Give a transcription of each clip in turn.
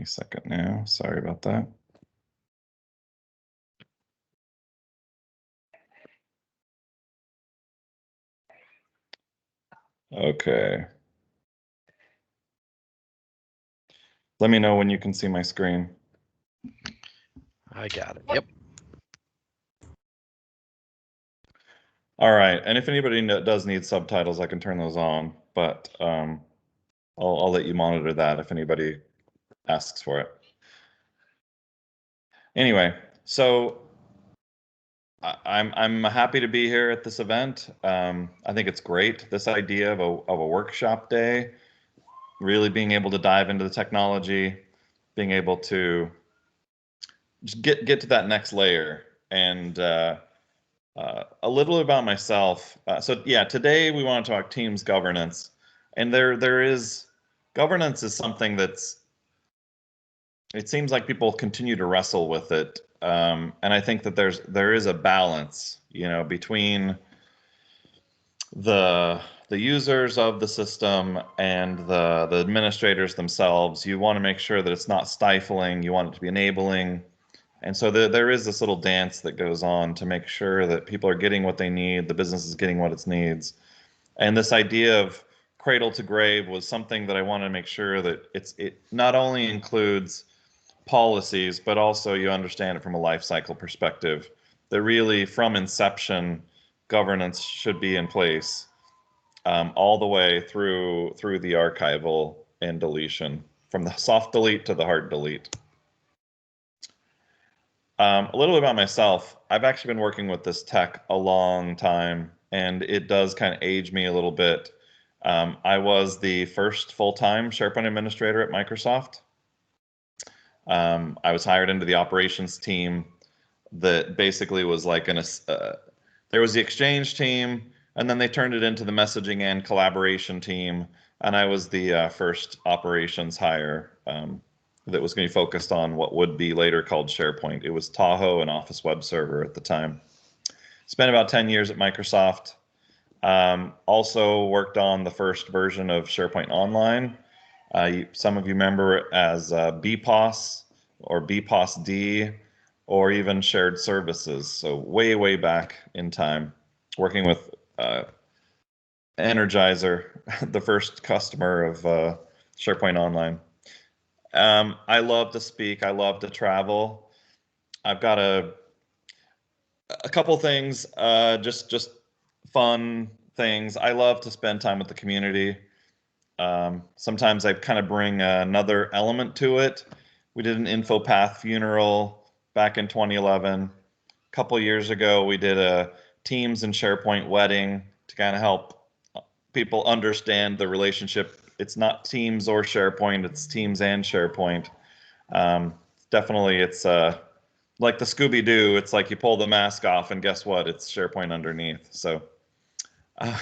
second now. Sorry about that. Okay. Let me know when you can see my screen. I got it. Yep. All right, and if anybody does need subtitles, I can turn those on, but I'll let you monitor that if anybody asks for it. Anyway, so I'm happy to be here at this event. I think it's great, this idea of a workshop day, really being able to dive into the technology, being able to just get to that next layer. And a little about myself. So yeah, today we want to talk Teams governance, and governance is something it seems like people continue to wrestle with it, and I think that there is a balance, between the users of the system and the administrators themselves. You want to make sure that it's not stifling. You want it to be enabling. And so there is this little dance that goes on to make sure that people are getting what they need, the business is getting what it needs. And this idea of cradle to grave was something that I wanted to make sure that it not only includes policies, but also you understand it from a life cycle perspective, that really from inception, governance should be in place all the way through the archival and deletion, from the soft delete to the hard delete. A little bit about myself. I've actually been working with this tech a long time, and it does kind of age me a little bit. I was the first full-time SharePoint administrator at Microsoft. I was hired into the operations team that basically was like there was the Exchange team, and then they turned it into the messaging and collaboration team, and I was the first operations hire that was going to be focused on what would be later called SharePoint. It was Tahoe and Office Web Server at the time. Spent about 10 years at Microsoft. Also worked on the first version of SharePoint Online. Some of you remember it as BPOS or BPOS-D, or even shared services. So way, way back in time, working with Energizer, the first customer of SharePoint Online. I love to speak. I love to travel. I've got a couple things, just fun things. I love to spend time with the community. Sometimes I kind of bring another element to it. We did an InfoPath funeral back in 2011. A couple years ago, we did a Teams and SharePoint wedding to kind of help people understand the relationship. It's not Teams or SharePoint, it's Teams and SharePoint. Definitely, it's like the Scooby-Doo. It's like you pull the mask off and guess what? It's SharePoint underneath. So I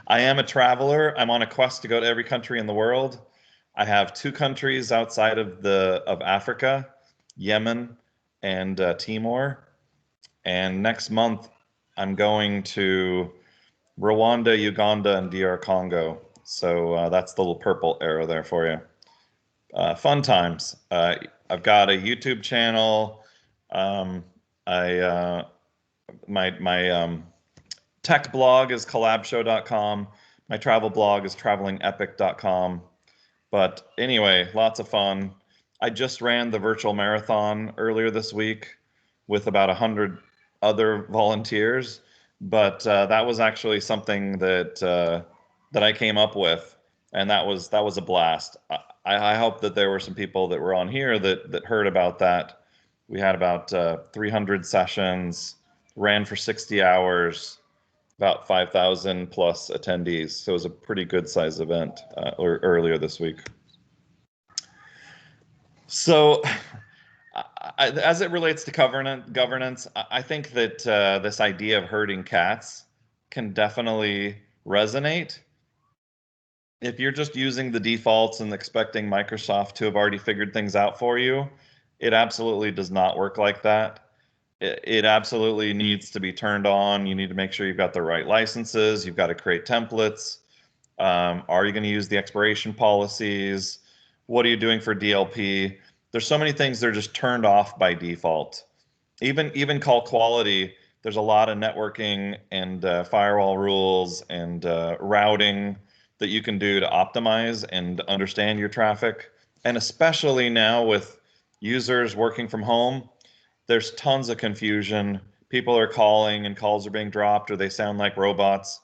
am a traveler. I'm on a quest to go to every country in the world. I have 2 countries outside of Africa, Yemen and Timor. And next month, I'm going to Rwanda, Uganda, and DR Congo. So that's the little purple arrow there for you. Fun times. I've got a YouTube channel. My tech blog is collabshow.com. My travel blog is travelingepic.com. But anyway, lots of fun. I just ran the virtual marathon earlier this week with about 100 other volunteers. But that was actually something that I came up with, and that was a blast. I hope that there were some people that were on here that heard about that. We had about 300 sessions, ran for 60 hours, about 5,000 plus attendees. So it was a pretty good size event earlier this week. So as it relates to governance, I think that this idea of herding cats can definitely resonate. If you're just using the defaults and expecting Microsoft to have already figured things out for you, it absolutely does not work like that. It absolutely needs to be turned on. You need to make sure you've got the right licenses. You've got to create templates. Are you going to use the expiration policies? What are you doing for DLP? There's so many things that are just turned off by default. Even call quality, there's a lot of networking and firewall rules and routing that you can do to optimize and understand your traffic. And especially now with users working from home, there's tons of confusion. People are calling and calls are being dropped or they sound like robots.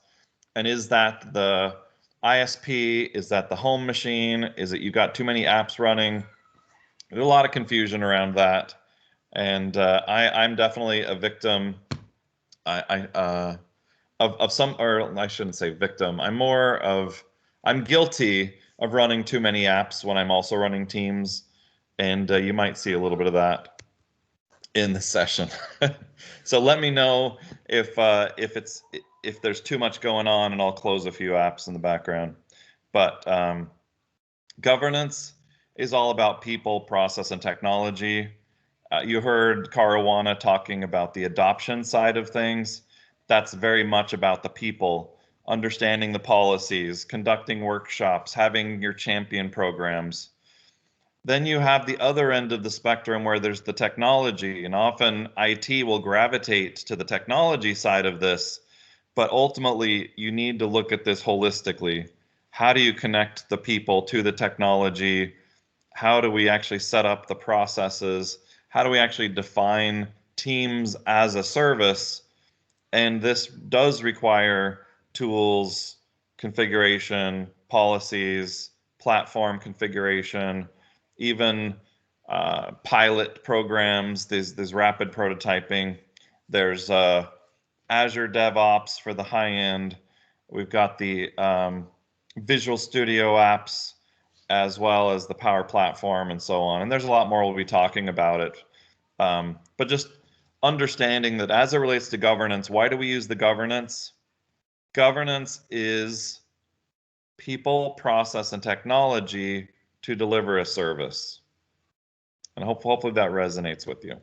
And is that the ISP? Is that the home machine? Is it you got too many apps running? There's a lot of confusion around that. And I'm definitely a victim. Of some, or I shouldn't say victim. I'm guilty of running too many apps when I'm also running teams, and you might see a little bit of that in the session. So let me know if there's too much going on, and I'll close a few apps in the background. But governance is all about people, process, and technology. You heard Caruana talking about the adoption side of things. That's very much about the people, understanding the policies, conducting workshops, having your champion programs. Then you have the other end of the spectrum where there's the technology, and often IT will gravitate to the technology side of this, but ultimately you need to look at this holistically. How do you connect the people to the technology? How do we actually set up the processes? How do we actually define teams as a service? And this does require tools, configuration, policies, platform configuration, even pilot programs. There's rapid prototyping. There's Azure DevOps for the high end. We've got the Visual Studio apps, as well as the Power Platform and so on. And there's a lot more we'll be talking about it. But just understanding that as it relates to governance, why do we use the governance? Governance is people, process, and technology to deliver a service. And hopefully that resonates with you.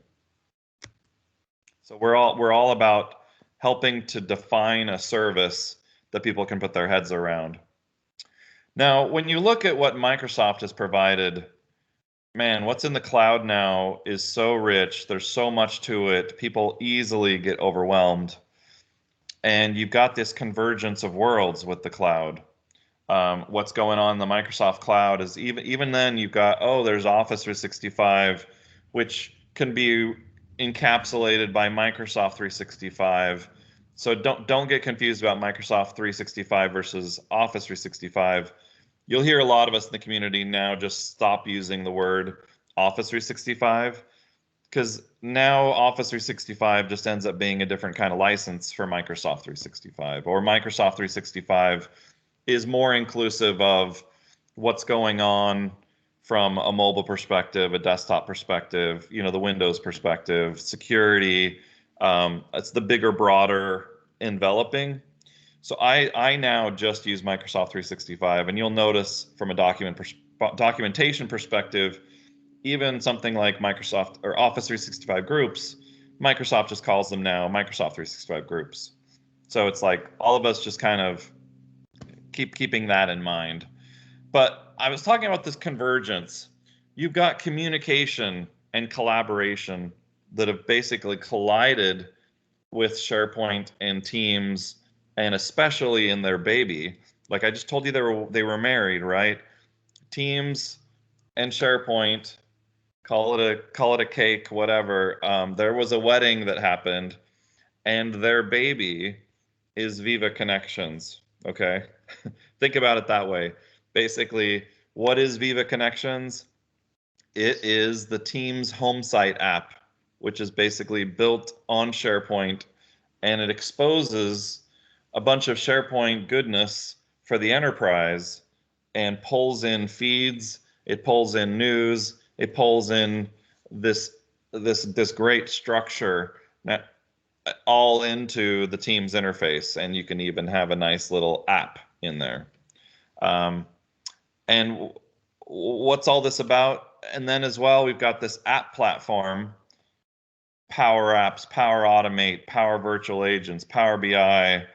So we're all about helping to define a service that people can put their heads around. Now, when you look at what Microsoft has provided, man, what's in the cloud now is so rich. There's so much to it. People easily get overwhelmed. And you've got this convergence of worlds with the cloud. What's going on in the Microsoft cloud is even then you've got, oh, there's Office 365, which can be encapsulated by Microsoft 365. So don't get confused about Microsoft 365 versus Office 365. You'll hear a lot of us in the community now just stop using the word Office 365 because now Office 365 just ends up being a different kind of license for Microsoft 365, or Microsoft 365 is more inclusive of what's going on from a mobile perspective, a desktop perspective, the Windows perspective, security. It's the bigger, broader enveloping. So I now just use Microsoft 365, and you'll notice from a documentation perspective, even something like Microsoft or Office 365 groups, Microsoft just calls them now Microsoft 365 groups. So it's like all of us just kind of keeping that in mind. But I was talking about this convergence. You've got communication and collaboration that have basically collided with SharePoint and Teams, and especially in their baby. Like I just told you, they were married, right? Teams and SharePoint, call it a cake, whatever. There was a wedding that happened, and their baby is Viva Connections. Okay, think about it that way. Basically, what is Viva Connections? It is the Teams home site app, which is basically built on SharePoint, and it exposes a bunch of SharePoint goodness for the enterprise and pulls in feeds, it pulls in news, it pulls in this great structure that all into the Teams interface, and you can even have a nice little app in there. And what's all this about? And then as well, we've got this app platform, Power Apps, Power Automate, Power Virtual Agents, Power BI.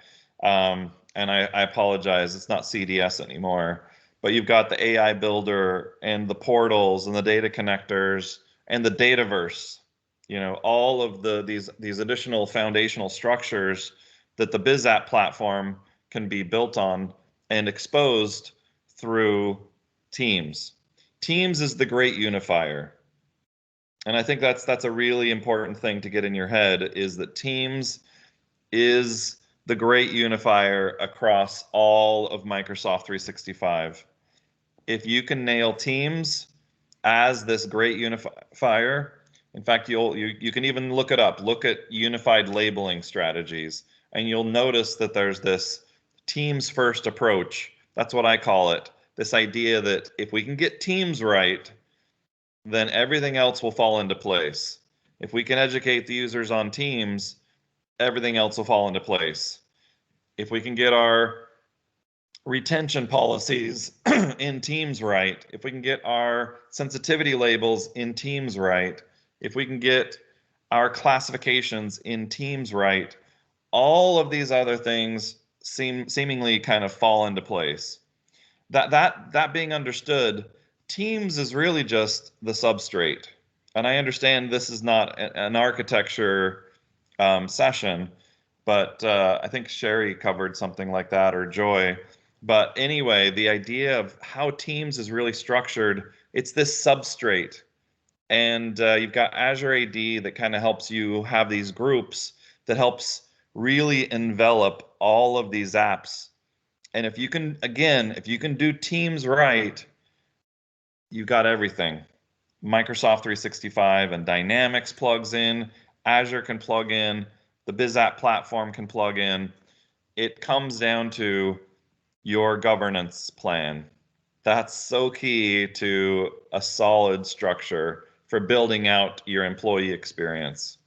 And I apologize, it's not CDS anymore. but you've got the AI builder and the portals and the data connectors and the Dataverse. All of these additional foundational structures that the BizApp platform can be built on and exposed through Teams. Teams is the great unifier. And I think that's a really important thing to get in your head, is that Teams is the great unifier across all of Microsoft 365. If you can nail Teams as this great unifier, in fact, you can even look it up. Look at unified labeling strategies, and you'll notice that there's this Teams first approach. That's what I call it. This idea that if we can get Teams right, then everything else will fall into place. If we can educate the users on Teams, everything else will fall into place. If we can get our retention policies in Teams right, if we can get our sensitivity labels in Teams right, if we can get our classifications in Teams right, all of these other things seemingly kind of fall into place. That being understood, Teams is really just the substrate. And I understand this is not an architecture session, but I think Sherry covered something like that, or Joy. But anyway, the idea of how Teams is really structured, it's this substrate. And you've got Azure AD that kind of helps you have these groups that helps really envelop all of these apps. And if you can, again, if you can do Teams right, you've got everything. Microsoft 365 and Dynamics plugs in, Azure can plug in, the BizApp platform can plug in. It comes down to your governance plan. That's so key to a solid structure for building out your employee experience.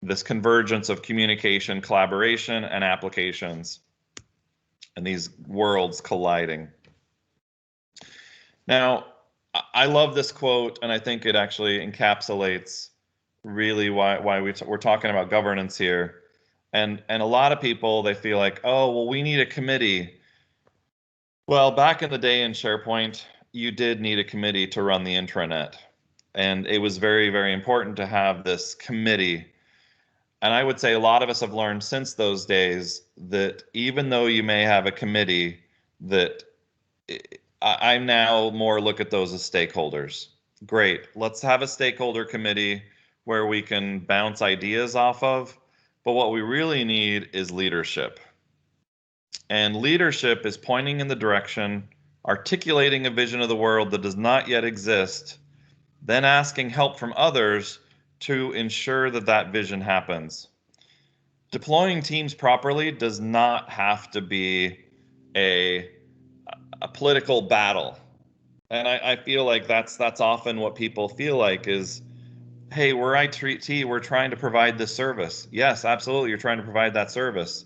This convergence of communication, collaboration, and applications, and these worlds colliding. Now, I love this quote, and I think it actually encapsulates really why we're talking about governance here. And a lot of people, they feel like, oh, well, we need a committee. Well, back in the day in SharePoint, you did need a committee to run the intranet. And it was very, very important to have this committee. And I would say a lot of us have learned since those days that even though you may have a committee, that I now more look at those as stakeholders. Great, let's have a stakeholder committee where we can bounce ideas off of. But what we really need is leadership. And leadership is pointing in the direction, articulating a vision of the world that does not yet exist, then asking help from others to ensure that that vision happens. Deploying teams properly does not have to be a political battle. And I feel like that's often what people feel like is, hey, we're IT, we're trying to provide this service. Yes, absolutely, you're trying to provide that service.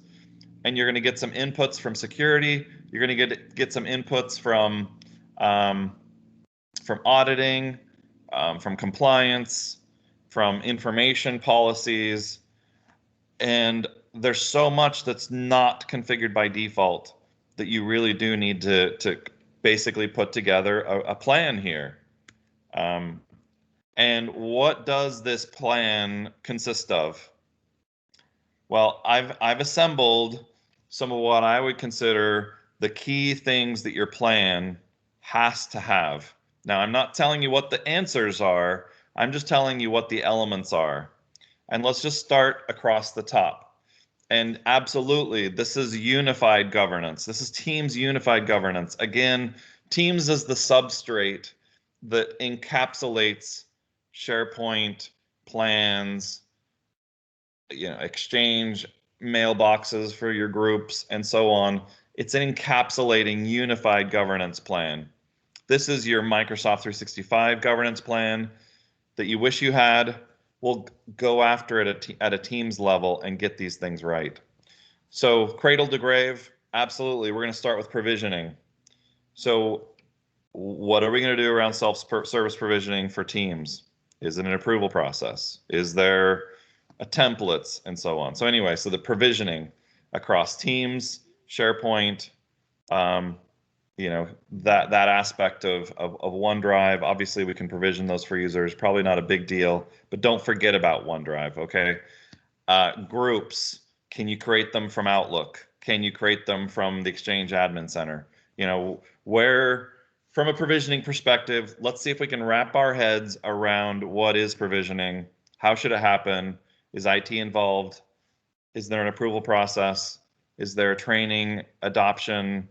And you're going to get some inputs from security. You're going to get some inputs from auditing, from compliance, from information policies. And there's so much that's not configured by default that you really do need to basically put together a plan here. And what does this plan consist of? Well, I've assembled some of what I would consider the key things that your plan has to have. Now, I'm not telling you what the answers are. I'm just telling you what the elements are. And let's just start across the top. And absolutely, this is unified governance. This is Teams unified governance. Again, Teams is the substrate that encapsulates SharePoint plans, Exchange mailboxes for your groups, and so on. It's an encapsulating unified governance plan. This is your Microsoft 365 governance plan that you wish you had. We'll go after it at a Teams level and get these things right. So cradle to grave, absolutely. We're going to start with provisioning. So what are we going to do around self-service provisioning for Teams? Is it an approval process? Is there templates and so on? So anyway, so the provisioning across Teams, SharePoint, that aspect of OneDrive. Obviously, we can provision those for users. Probably not a big deal, but don't forget about OneDrive. Okay. Groups. Can you create them from Outlook? Can you create them from the Exchange Admin Center? Where, from a provisioning perspective, let's see if we can wrap our heads around what is provisioning. How should it happen? Is IT involved? Is there an approval process? Is there a training, adoption,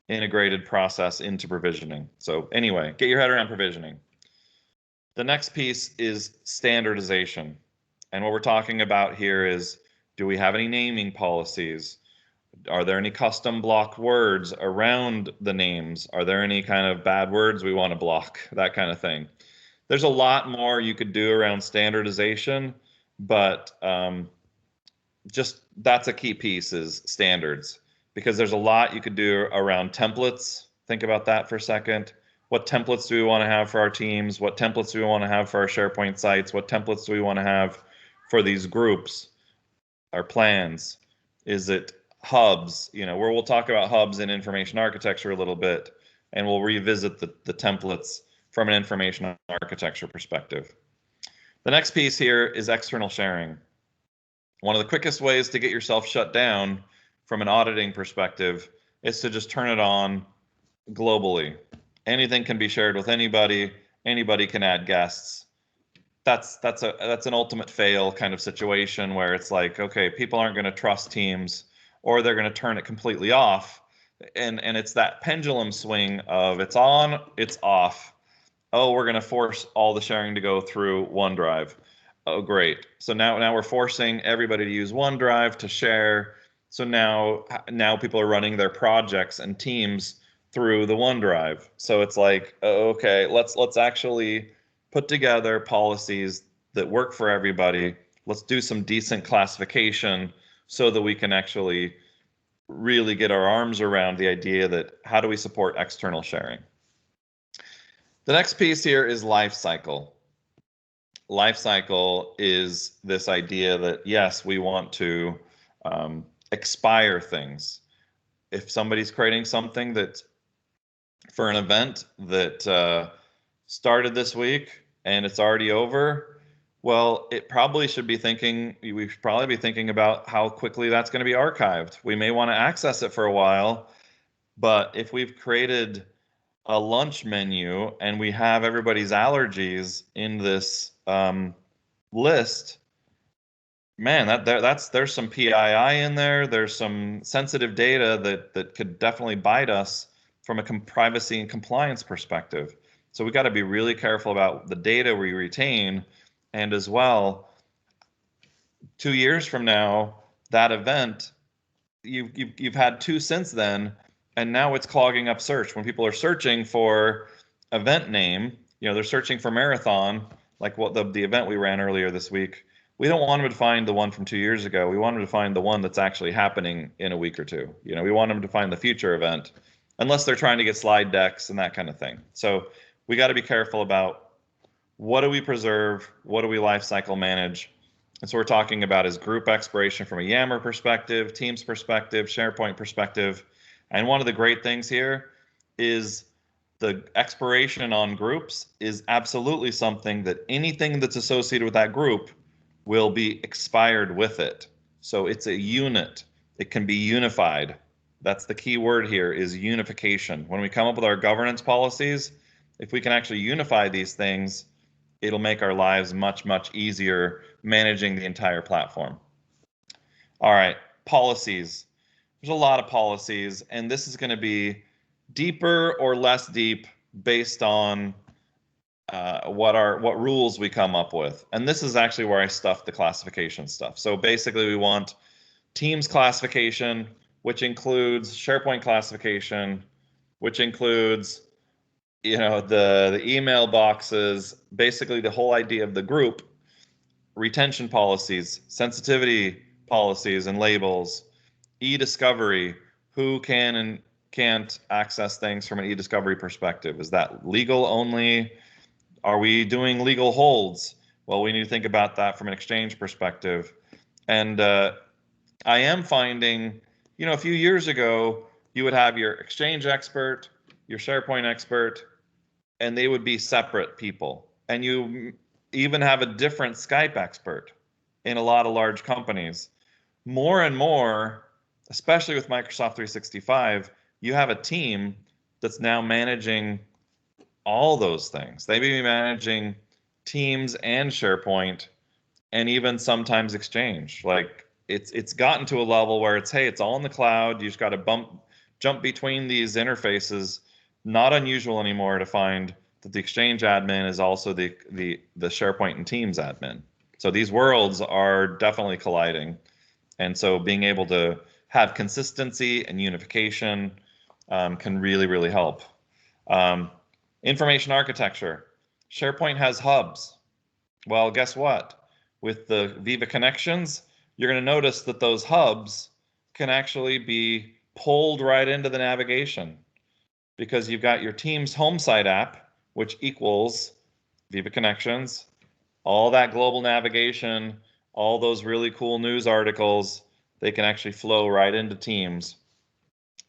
integrated process into provisioning? So anyway, get your head around provisioning. The next piece is standardization. And what we're talking about here is, do we have any naming policies? Are there any custom block words around the names? Are there any kind of bad words we want to block? That kind of thing. There's a lot more you could do around standardization, but just that's a key piece, is standards, because there's a lot you could do around templates. Think about that for a second. What templates do we want to have for our teams? What templates do we want to have for our SharePoint sites? What templates do we want to have for these groups, our plans? Is it hubs? Where we'll talk about hubs in information architecture a little bit, and we'll revisit the templates from an information architecture perspective. The next piece here is external sharing. One of the quickest ways to get yourself shut down from an auditing perspective is to just turn it on globally. Anything can be shared with anybody. Anybody can add guests. That's an ultimate fail kind of situation where it's like, okay, people aren't going to trust Teams, or they're going to turn it completely off. And it's that pendulum swing of it's on, it's off. Oh, we're going to force all the sharing to go through OneDrive. Oh, great. So now we're forcing everybody to use OneDrive to share. So now people are running their projects and teams through the OneDrive. So it's like, okay, let's actually put together policies that work for everybody. Let's do some decent classification so that we can actually really get our arms around the idea that how do we support external sharing. The next piece here is life cycle. Life cycle is this idea that, yes, we want to expire things. If somebody's creating something that for an event that started this week and it's already over, well, we should probably be thinking about how quickly that's going to be archived. We may want to access it for a while, but if we've created a lunch menu and we have everybody's allergies in this list, man, there's some PII in there. There's some sensitive data that could definitely bite us from a privacy and compliance perspective. So we got to be really careful about the data we retain, and as well, 2 years from now, that event, you've had two since then, and now it's clogging up search. When people are searching for event name, they're searching for marathon, like what the event we ran earlier this week. We don't want them to find the one from 2 years ago. We want them to find the one that's actually happening in a week or two. We want them to find the future event, unless they're trying to get slide decks and that kind of thing. So we got to be careful about what do we preserve, what do we lifecycle manage. And so we're talking about is group expiration from a Yammer perspective, Teams perspective, SharePoint perspective. And one of the great things here is the expiration on groups is absolutely something that anything that's associated with that group will be expired with it. So it's a unit. It can be unified. That's the key word here, is unification. When we come up with our governance policies, if we can actually unify these things, it'll make our lives much, much easier managing the entire platform. All right, policies. There's a lot of policies, and this is going to be deeper or less deep based on what rules we come up with. And this is actually where I stuffed the classification stuff. So basically, we want Teams classification, which includes SharePoint classification, which includes the email boxes, basically the whole idea of the group, retention policies, sensitivity policies and labels, e-discovery, who can and can't access things from an e-discovery perspective. Is that legal only? Are we doing legal holds? Well, we need to think about that from an Exchange perspective. And I am finding, a few years ago, you would have your Exchange expert, your SharePoint expert, and they would be separate people. And you even have a different Skype expert in a lot of large companies. More and more, especially with Microsoft 365, you have a team that's now managing all those things. They may be managing Teams and SharePoint and even sometimes Exchange. Like it's gotten to a level where it's, hey, it's all in the cloud. You just got to jump between these interfaces. Not unusual anymore to find that the Exchange admin is also the SharePoint and Teams admin. So these worlds are definitely colliding. And so being able to have consistency and unification can really, really help. Information architecture. SharePoint has hubs. Well, guess what? With the Viva connections, you're going to notice that those hubs can actually be pulled right into the navigation because you've got your Teams home site app, which equals Viva connections, all that global navigation, all those really cool news articles, they can actually flow right into Teams.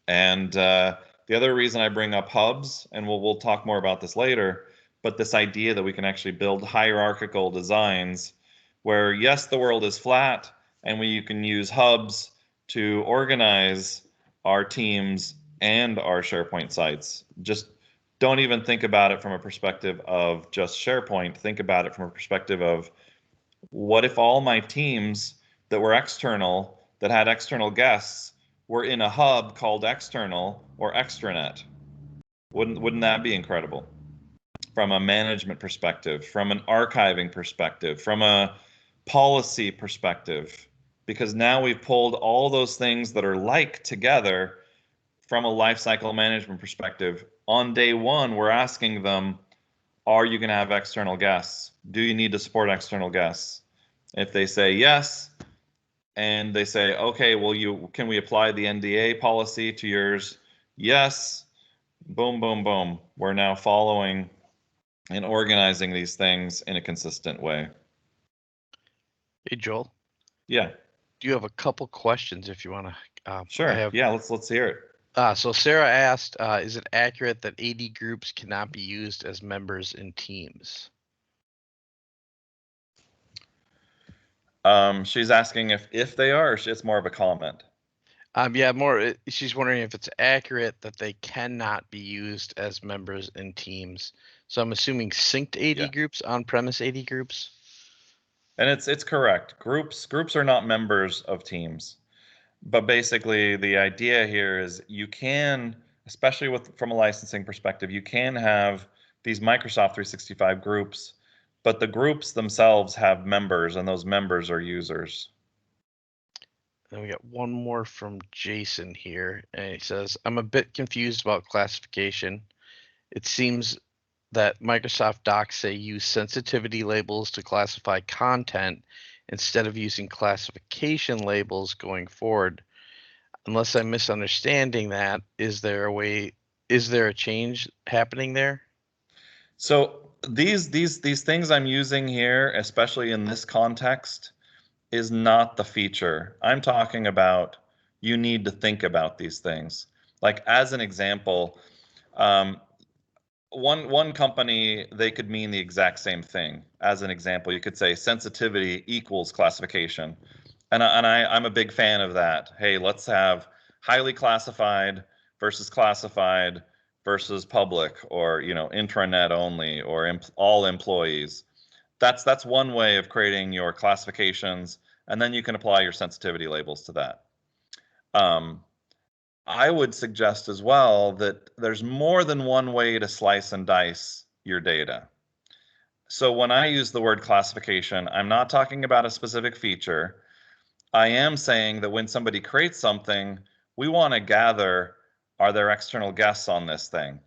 And the other reason I bring up hubs, and we'll talk more about this later, but this idea that we can actually build hierarchical designs where, yes, the world is flat, and we can use hubs to organize our teams and our SharePoint sites. Just don't even think about it from a perspective of just SharePoint. Think about it from a perspective of, what if all my teams that were external, that had external guests, were in a hub called external or extranet? Wouldn't that be incredible? From a management perspective, from an archiving perspective, from a policy perspective, because now we've pulled all those things that are like together from a lifecycle management perspective. On day one, we're asking them, are you going to have external guests? Do you need to support external guests? If they say yes, and they say, okay, well, can we apply the NDA policy to yours? Yes. Boom, boom, boom. We're now following and organizing these things in a consistent way. Hey, Joel. Yeah. Do you have a couple questions if you want to? Sure. Yeah, let's hear it. So Sarah asked, is it accurate that AD groups cannot be used as members in teams? She's asking if they are, or it's more of a comment. Yeah, she's wondering if it's accurate that they cannot be used as members in teams. So I'm assuming synced AD groups, on-premise AD groups. And it's correct. Groups are not members of teams. But basically the idea here is you can, especially from a licensing perspective, you can have these Microsoft 365 groups, but the groups themselves have members, and those members are users. Then we got one more from Jason here, and he says, I'm a bit confused about classification. It seems that Microsoft docs say use sensitivity labels to classify content instead of using classification labels going forward. Unless I'm misunderstanding that, is there a change happening there? So these things I'm using here, especially in this context, is not the feature. I'm talking about, you need to think about these things. Like, as an example, one company, they could mean the exact same thing. As an example, you could say sensitivity equals classification. I'm a big fan of that. Hey, let's have highly classified versus classified versus public, or intranet only, or all employees. That's one way of creating your classifications, and then you can apply your sensitivity labels to that. I would suggest as well that there's more than one way to slice and dice your data. So when I use the word classification, I'm not talking about a specific feature. I am saying that when somebody creates something, we want to gather, are there external guests on this thing?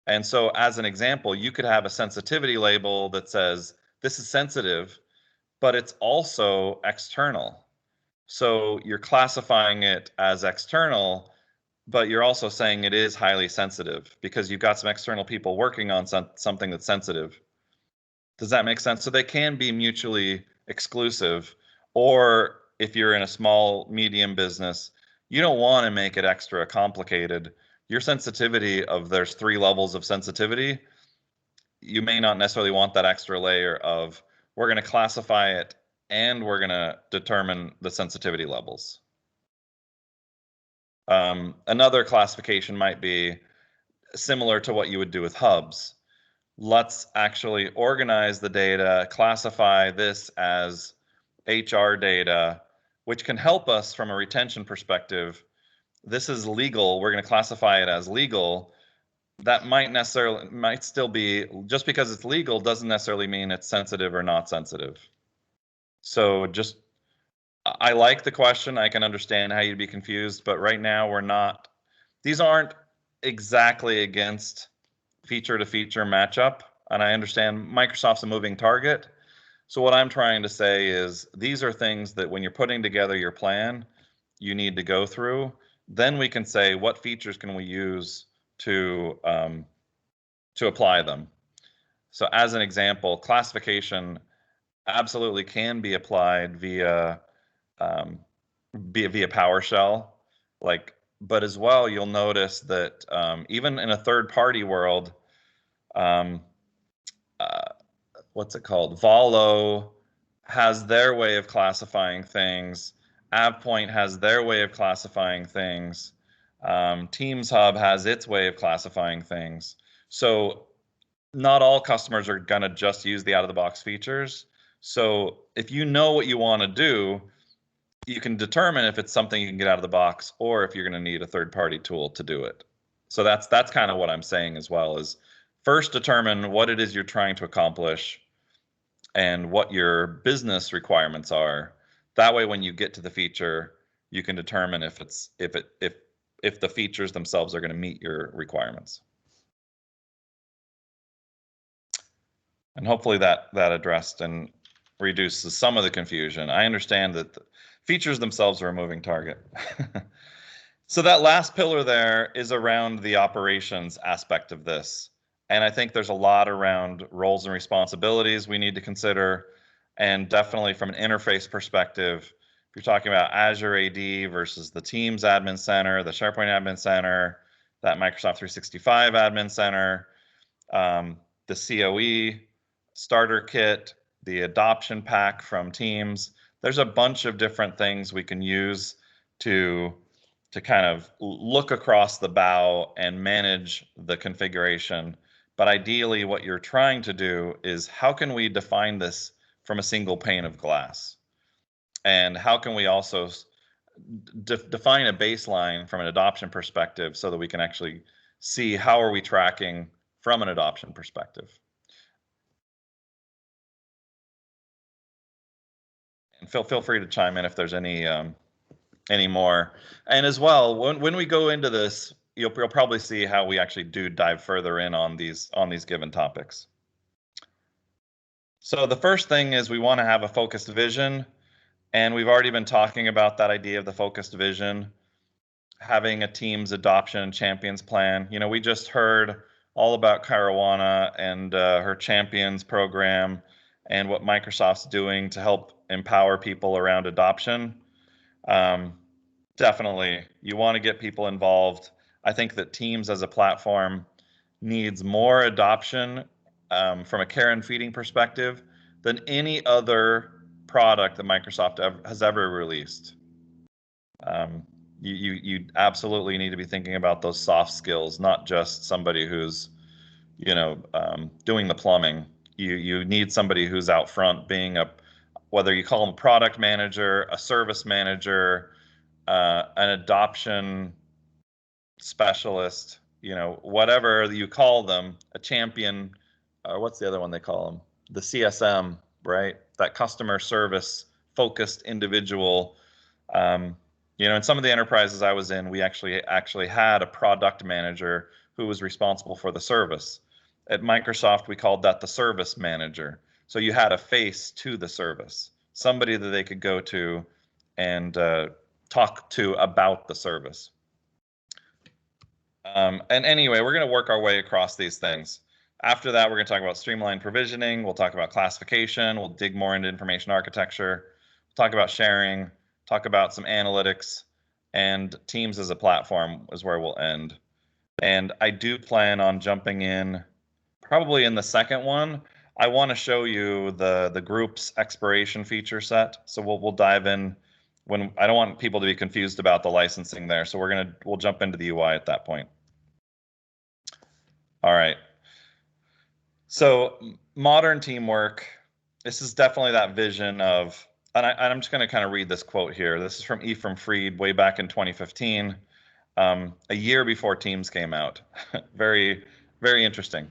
And so as an example, you could have a sensitivity label that says, this is sensitive, but it's also external. So you're classifying it as external, but you're also saying it is highly sensitive because you've got some external people working on something that's sensitive. Does that make sense? So they can be mutually exclusive. Or if you're in a small, medium business, you don't want to make it extra complicated your sensitivity of there's 3 levels of sensitivity, you may not necessarily want that extra layer of we're going to classify it and we're going to determine the sensitivity levels. Another classification might be similar to what you would do with hubs. Let's actually organize the data, classify this as HR data, which can help us from a retention perspective. This is legal. We're going to classify it as legal. That might still be, just because it's legal doesn't necessarily mean it's sensitive or not sensitive. So I like the question. I can understand how you'd be confused, but right now these aren't exactly against feature to feature matchup. And I understand Microsoft's a moving target. So what I'm trying to say is these are things that when you're putting together your plan, you need to go through. Then we can say, what features can we use to apply them? So as an example, classification absolutely can be applied via PowerShell, but as well, you'll notice that even in a third-party world, um, what's it called? Valo has their way of classifying things. AvePoint has their way of classifying things. Teams Hub has its way of classifying things. So not all customers are going to just use the out-of-the-box features. So if you know what you want to do, you can determine if it's something you can get out of the box or if you're going to need a third-party tool to do it. So that's kind of what I'm saying as well, is first determine what it is you're trying to accomplish and what your business requirements are. That way, when you get to the feature, you can determine if the features themselves are going to meet your requirements. And hopefully that addressed and reduces some of the confusion. I understand that the features themselves are a moving target. So that last pillar there is around the operations aspect of this. And I think there's a lot around roles and responsibilities we need to consider. And definitely from an interface perspective, if you're talking about Azure AD versus the Teams Admin Center, the SharePoint Admin Center, that Microsoft 365 Admin Center, the COE starter kit, the adoption pack from Teams. There's a bunch of different things we can use to kind of look across the bow and manage the configuration. But ideally, what you're trying to do is how can we define this from a single pane of glass? And how can we also define a baseline from an adoption perspective so that we can actually see how are we tracking from an adoption perspective? And feel free to chime in if there's any more. And as well, when we go into this, you'll probably see how we actually do dive further in on these given topics. So the first thing is we want to have a focused vision, and we've already been talking about that idea of the focused vision, having a team's adoption champions plan. You know, we just heard all about Caruana and her champions program and what Microsoft's doing to help empower people around adoption. Definitely, you want to get people involved. I think that Teams as a platform needs more adoption from a care and feeding perspective than any other product that Microsoft has ever released. You absolutely need to be thinking about those soft skills, not just somebody who's, doing the plumbing. You need somebody who's out front, whether you call them a product manager, a service manager, an adoption specialist, whatever you call them, a champion, or what's the other one they call them? The CSM, right? That customer service focused individual. In some of the enterprises I was in, we actually had a product manager who was responsible for the service. At Microsoft, we called that the service manager. So you had a face to the service, somebody that they could go to and talk to about the service. And anyway, we're going to work our way across these things. After that, we're going to talk about streamlined provisioning. We'll talk about classification. We'll dig more into information architecture. We'll talk about sharing, talk about some analytics, and Teams as a platform is where we'll end. And I do plan on jumping in probably in the second one. I want to show you the group's expiration feature set. So we'll dive in when I don't want people to be confused about the licensing there. So we'll jump into the UI at that point. All right. So modern teamwork, this is definitely that vision of, and I'm just going to kind of read this quote here. This is from Ephraim Fried way back in 2015, a year before Teams came out. Very, very interesting.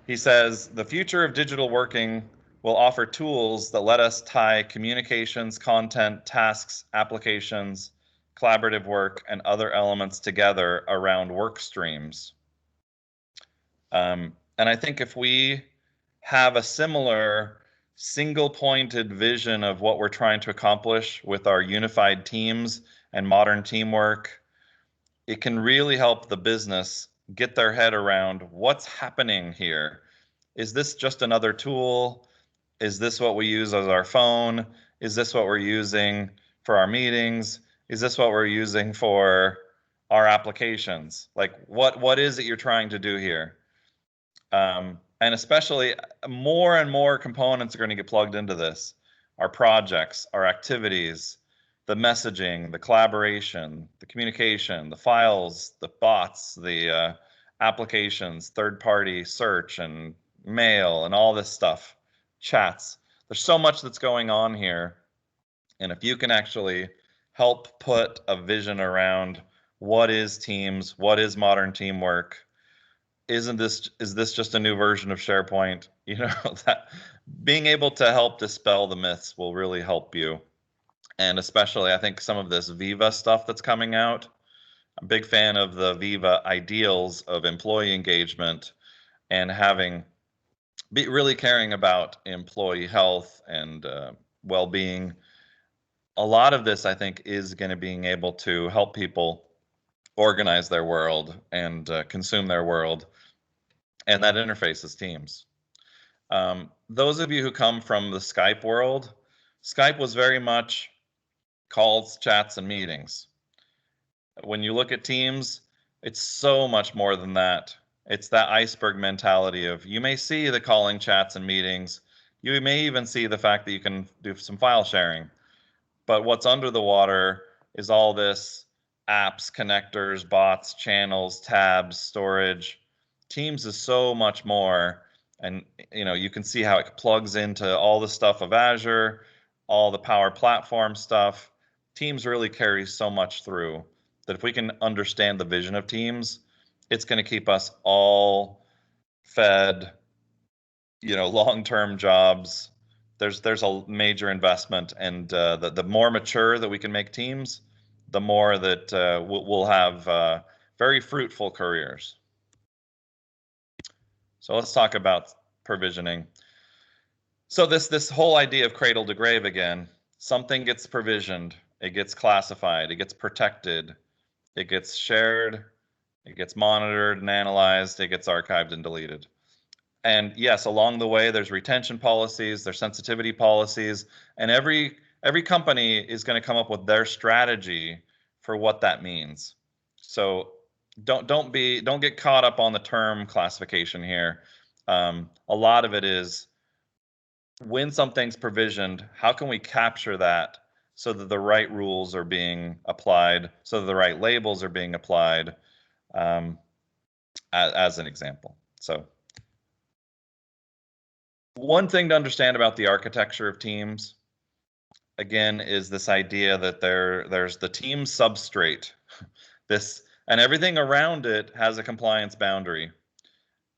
He says, the future of digital working will offer tools that let us tie communications, content, tasks, applications, collaborative work, and other elements together around work streams. And I think if we have a similar single-pointed vision of what we're trying to accomplish with our unified teams and modern teamwork, it can really help the business get their head around what's happening here. Is this just another tool? Is this what we use as our phone? Is this what we're using for our meetings? Is this what we're using for our applications? Like, what is it you're trying to do here? And especially more and more components are going to get plugged into this. Our projects, our activities, the messaging, the collaboration, the communication, the files, the bots, the applications, third-party search and mail and all this stuff, chats. There's so much that's going on here. And if you can actually help put a vision around what is Teams, what is modern teamwork, is this just a new version of SharePoint? You know, that being able to help dispel the myths will really help you. And especially, I think some of this Viva stuff that's coming out. I'm a big fan of the Viva ideals of employee engagement and really caring about employee health and well-being. A lot of this, I think, is going to being able to help people organize their world and consume their world. And that interface is Teams. Those of you who come from the Skype world, Skype was very much calls, chats, and meetings. When you look at Teams, it's so much more than that. It's that iceberg mentality of you may see the calling, chats, and meetings. You may even see the fact that you can do some file sharing. But what's under the water is all this apps, connectors, bots, channels, tabs, storage. Teams is so much more. And you can see how it plugs into all the stuff of Azure, all the Power Platform stuff. Teams really carries so much through that if we can understand the vision of Teams, it's going to keep us all fed, long-term jobs. There's a major investment, and the more mature that we can make Teams, the more that we'll have very fruitful careers. So let's talk about provisioning. So this whole idea of cradle to grave again, something gets provisioned, it gets classified, it gets protected, it gets shared, it gets monitored and analyzed, it gets archived and deleted. And yes, along the way, there's retention policies, there's sensitivity policies, and every company is going to come up with their strategy for what that means. So don't get caught up on the term classification here. A lot of it is when something's provisioned, how can we capture that so that the right rules are being applied, so that the right labels are being applied, as an example. So one thing to understand about the architecture of Teams, again, is this idea that there's the team substrate, and everything around it has a compliance boundary.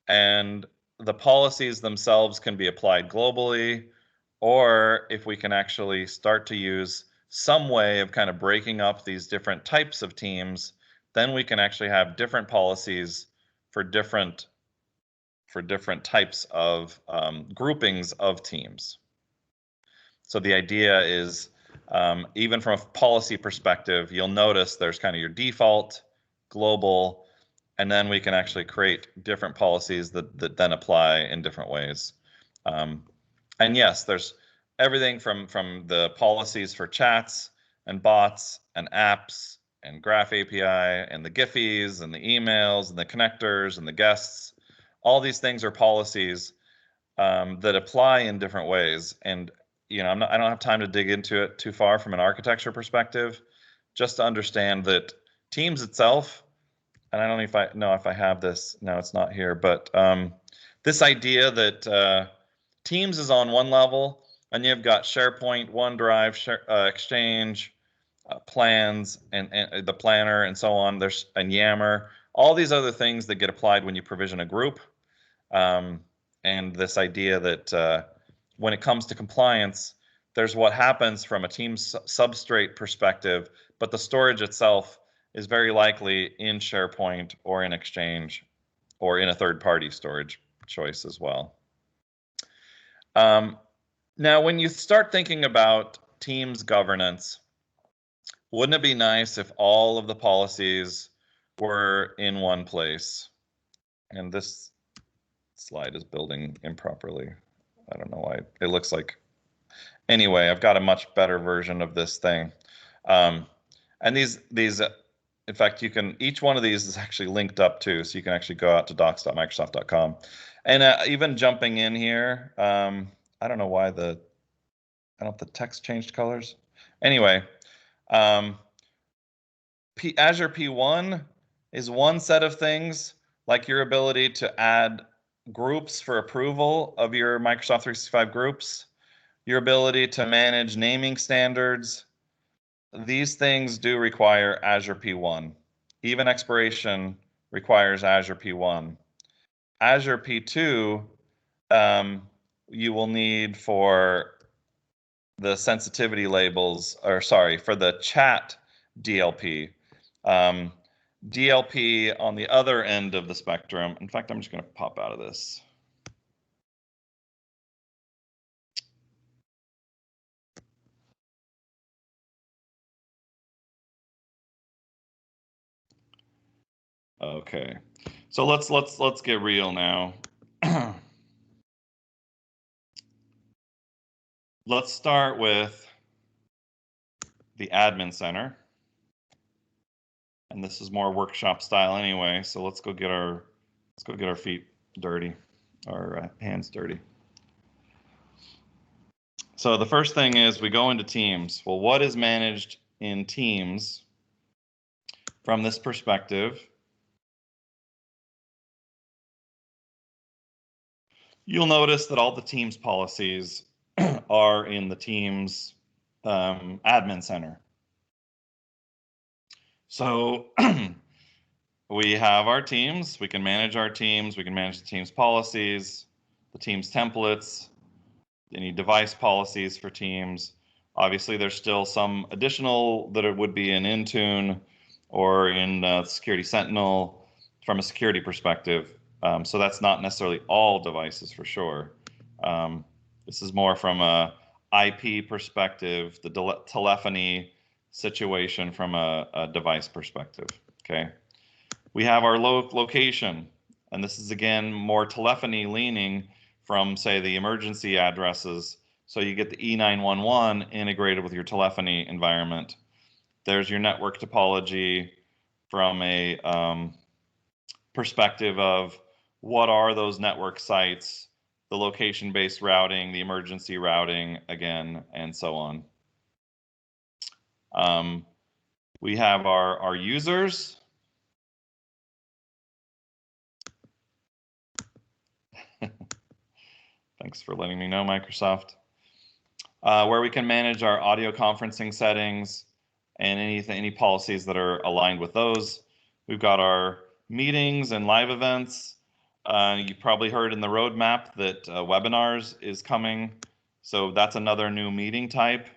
And the policies themselves can be applied globally, or if we can actually start to use some way of kind of breaking up these different types of teams, then we can actually have different policies for different types of groupings of teams. So the idea is, even from a policy perspective, you'll notice there's kind of your default, global, and then we can actually create different policies that then apply in different ways. And yes, there's everything from the policies for chats and bots and apps and Graph API and the Giphies and the emails and the connectors and the guests. All these things are policies that apply in different ways. And I don't have time to dig into it too far from an architecture perspective, just to understand that Teams itself, and I don't know if I have this. No, it's not here. But this idea that Teams is on one level, and you've got SharePoint, OneDrive, Exchange, plans, and the planner, and so on. And Yammer, all these other things that get applied when you provision a group. And this idea that when it comes to compliance, there's what happens from a Teams substrate perspective, but the storage itself is very likely in SharePoint or in Exchange or in a third-party storage choice as well. Now, when you start thinking about Teams governance, wouldn't it be nice if all of the policies were in one place? And this slide is building improperly. I don't know why. It looks like... Anyway, I've got a much better version of this thing. And these, in fact, each one of these is actually linked up too, so you can actually go out to docs.microsoft.com. And even jumping in here, I don't know why I don't know if the text changed colors. Anyway, Azure P1 is one set of things, like your ability to add groups for approval of your Microsoft 365 groups, your ability to manage naming standards. These things do require Azure P1. Even expiration requires Azure P1. Azure P2, you will need for the sensitivity labels, or sorry, for the chat DLP. DLP on the other end of the spectrum. In fact, I'm just going to pop out of this. Okay, so let's get real now. Let's start with the admin center. And this is more workshop style anyway, so let's go get our feet dirty, our hands dirty. So the first thing is we go into Teams. Well, what is managed in Teams from this perspective? You'll notice that all the Teams policies are in the Teams admin center. So we have our teams, we can manage our teams, we can manage the team's policies, the team's templates, any device policies for teams. Obviously, there's still some additional that it would be in Intune or in Security Sentinel from a security perspective. So that's not necessarily all devices for sure. This is more from a IP perspective, the telephony situation from a device perspective, okay? We have our location, and this is again more telephony leaning from, say, the emergency addresses. So you get the E911 integrated with your telephony environment. There's your network topology from a perspective of what are those network sites, the location-based routing, the emergency routing again, and so on. We have our users. Thanks for letting me know, Microsoft. Where we can manage our audio conferencing settings and any policies that are aligned with those. We've got our meetings and live events. You probably heard in the roadmap that webinars is coming. So that's another new meeting type.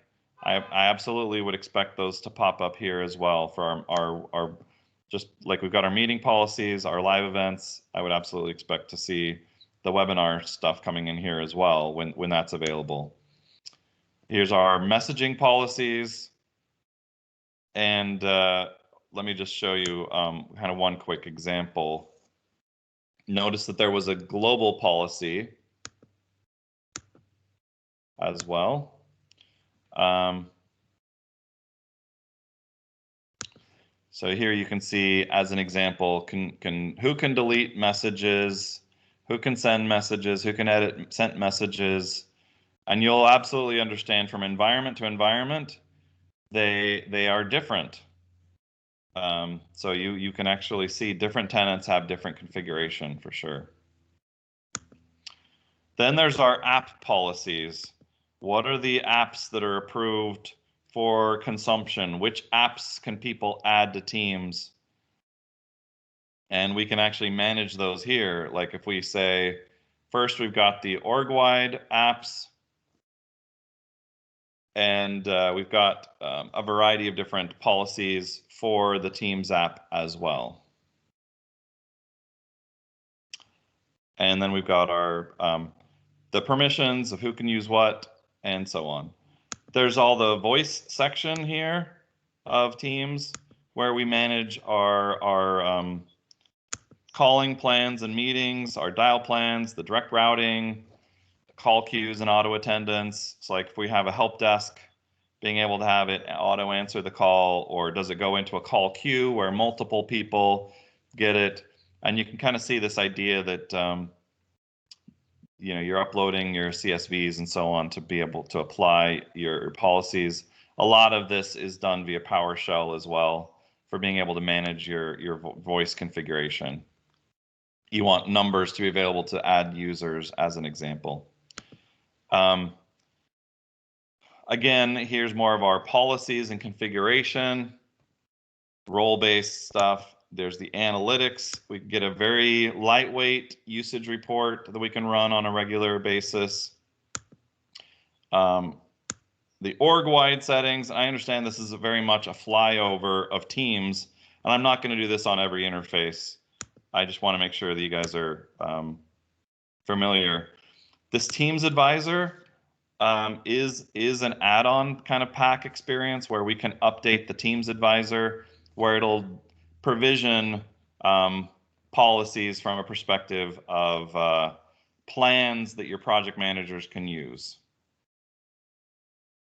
I absolutely would expect those to pop up here as well for our just like we've got our meeting policies, our live events. I would absolutely expect to see the webinar stuff coming in here as well when that's available. Here's our messaging policies. And let me just show you kind of one quick example. Notice that there was a global policy as well. So here you can see, as an example, who can delete messages, who can send messages, who can edit sent messages, and you'll absolutely understand from environment to environment, they are different. So you can actually see different tenants have different configuration for sure. Then there's our app policies. What are the apps that are approved for consumption? Which apps can people add to teams? And we can actually manage those here. Like if we say, first we've got the org-wide apps, and we've got a variety of different policies for the Teams app as well. And then we've got our the permissions of who can use what, and so on. There's all the voice section here of Teams where we manage our calling plans and meetings, our dial plans, the direct routing, call queues and auto attendance. So like if we have a help desk, being able to have it auto answer the call, or does it go into a call queue where multiple people get it? And you can kind of see this idea that you're uploading your CSVs and so on to be able to apply your policies. A lot of this is done via PowerShell as well for being able to manage your voice configuration. You want numbers to be available to add users, as an example. Again, here's more of our policies and configuration, role-based stuff. There's the analytics. We can get a very lightweight usage report that we can run on a regular basis. The org-wide settings. I understand this is very much a flyover of Teams, and I'm not going to do this on every interface. I just want to make sure that you guys are familiar. This Teams Advisor is an add-on kind of pack experience where we can update the Teams Advisor, where it'll provision policies from a perspective of plans that your project managers can use.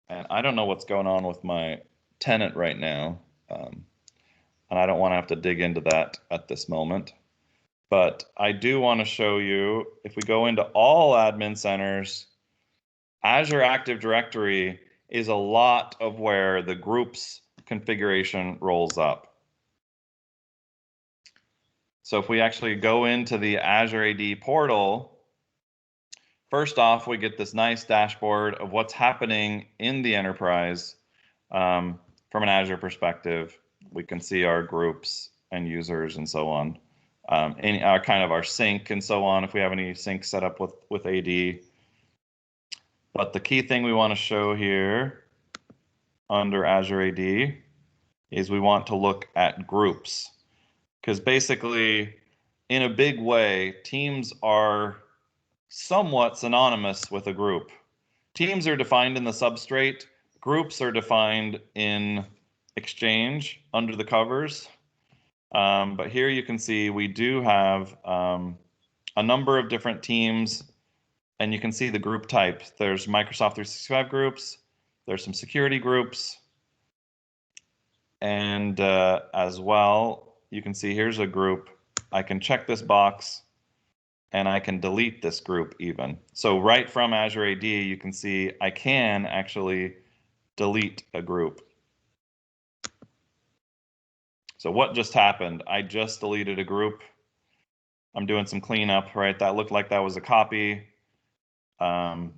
And I don't know what's going on with my tenant right now, and I don't want to have to dig into that at this moment. But I do want to show you, if we go into all admin centers, Azure Active Directory is a lot of where the groups configuration rolls up. So if we actually go into the Azure AD portal, first off, we get this nice dashboard of what's happening in the enterprise from an Azure perspective. We can see our groups and users and so on, and our sync and so on if we have any sync set up with AD. But the key thing we want to show here under Azure AD is we want to look at groups, because basically, in a big way, teams are somewhat synonymous with a group. Teams are defined in the substrate. Groups are defined in Exchange under the covers. But here you can see we do have a number of different teams, and you can see the group type. There's Microsoft 365 groups. There's some security groups. And as well, you can see here's a group. I can check this box, and I can delete this group even. So right from Azure AD, you can see I can actually delete a group. So what just happened? I just deleted a group. I'm doing some cleanup, right? That looked like that was a copy. Now,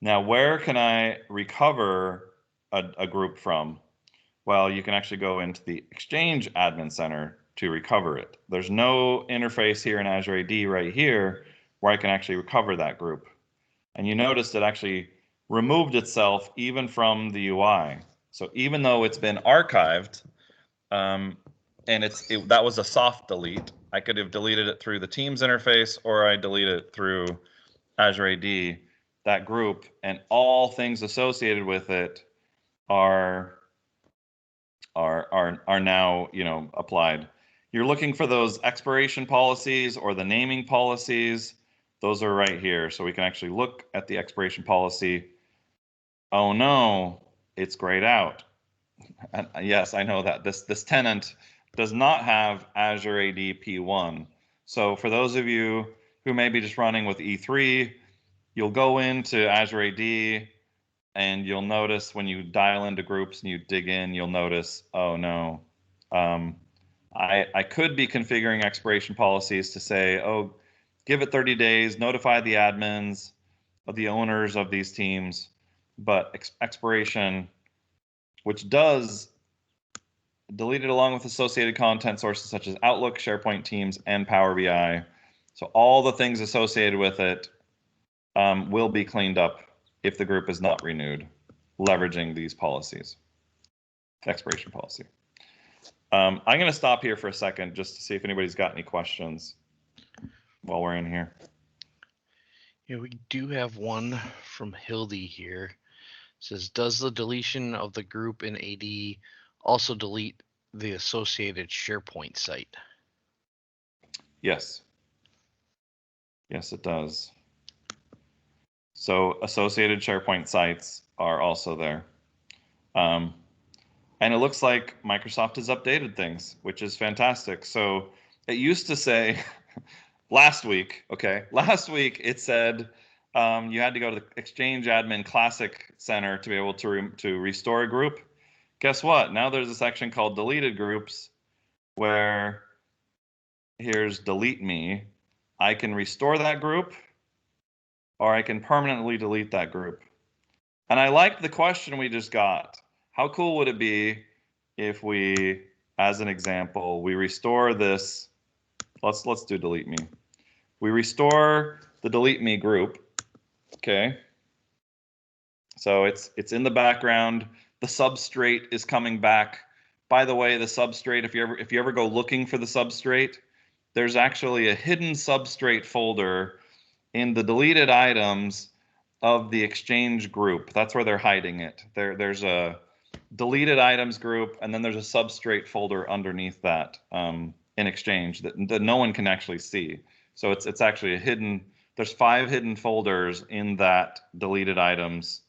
where can I recover a group from? Well, you can actually go into the Exchange Admin Center to recover it. There's no interface here in Azure AD right here where I can actually recover that group. And you noticed it actually removed itself even from the UI. So even though it's been archived, and that was a soft delete, I could have deleted it through the Teams interface, or I deleted it through Azure AD, that group, and all things associated with it are now applied. You're looking for those expiration policies or the naming policies. Those are right here. So we can actually look at the expiration policy. Oh no, it's grayed out. Yes, I know that this tenant does not have Azure AD P1. So for those of you who may be just running with E3, you'll go into Azure AD and you'll notice when you dial into groups and you dig in, you'll notice, oh no, I could be configuring expiration policies to say, oh, give it 30 days, notify the admins of the owners of these teams, but expiration, which does delete it along with associated content sources such as Outlook, SharePoint, Teams, and Power BI. So all the things associated with it will be cleaned up if the group is not renewed, leveraging these policies, expiration policy. I'm going to stop here for a second just to see if anybody's got any questions while we're in here. Yeah, we do have one from Hildy here. It says, does the deletion of the group in AD also delete the associated SharePoint site? Yes. Yes, it does. So associated SharePoint sites are also there. And it looks like Microsoft has updated things, which is fantastic. So it used to say last week it said you had to go to the Exchange Admin Classic Center to be able to restore a group. Guess what? Now there's a section called deleted groups where here's delete me. I can restore that group or I can permanently delete that group. And I like the question we just got. How cool would it be if we, as an example, we restore this? Let's do delete me. We restore the delete me group. Okay. So it's in the background. The substrate is coming back. By the way, the substrate, if you ever go looking for the substrate, there's actually a hidden substrate folder in the deleted items of the Exchange group. That's where they're hiding it. There's a deleted items group, and then there's a substrate folder underneath that in Exchange that no one can actually see. So it's actually a hidden. There's 5 hidden folders in that deleted items,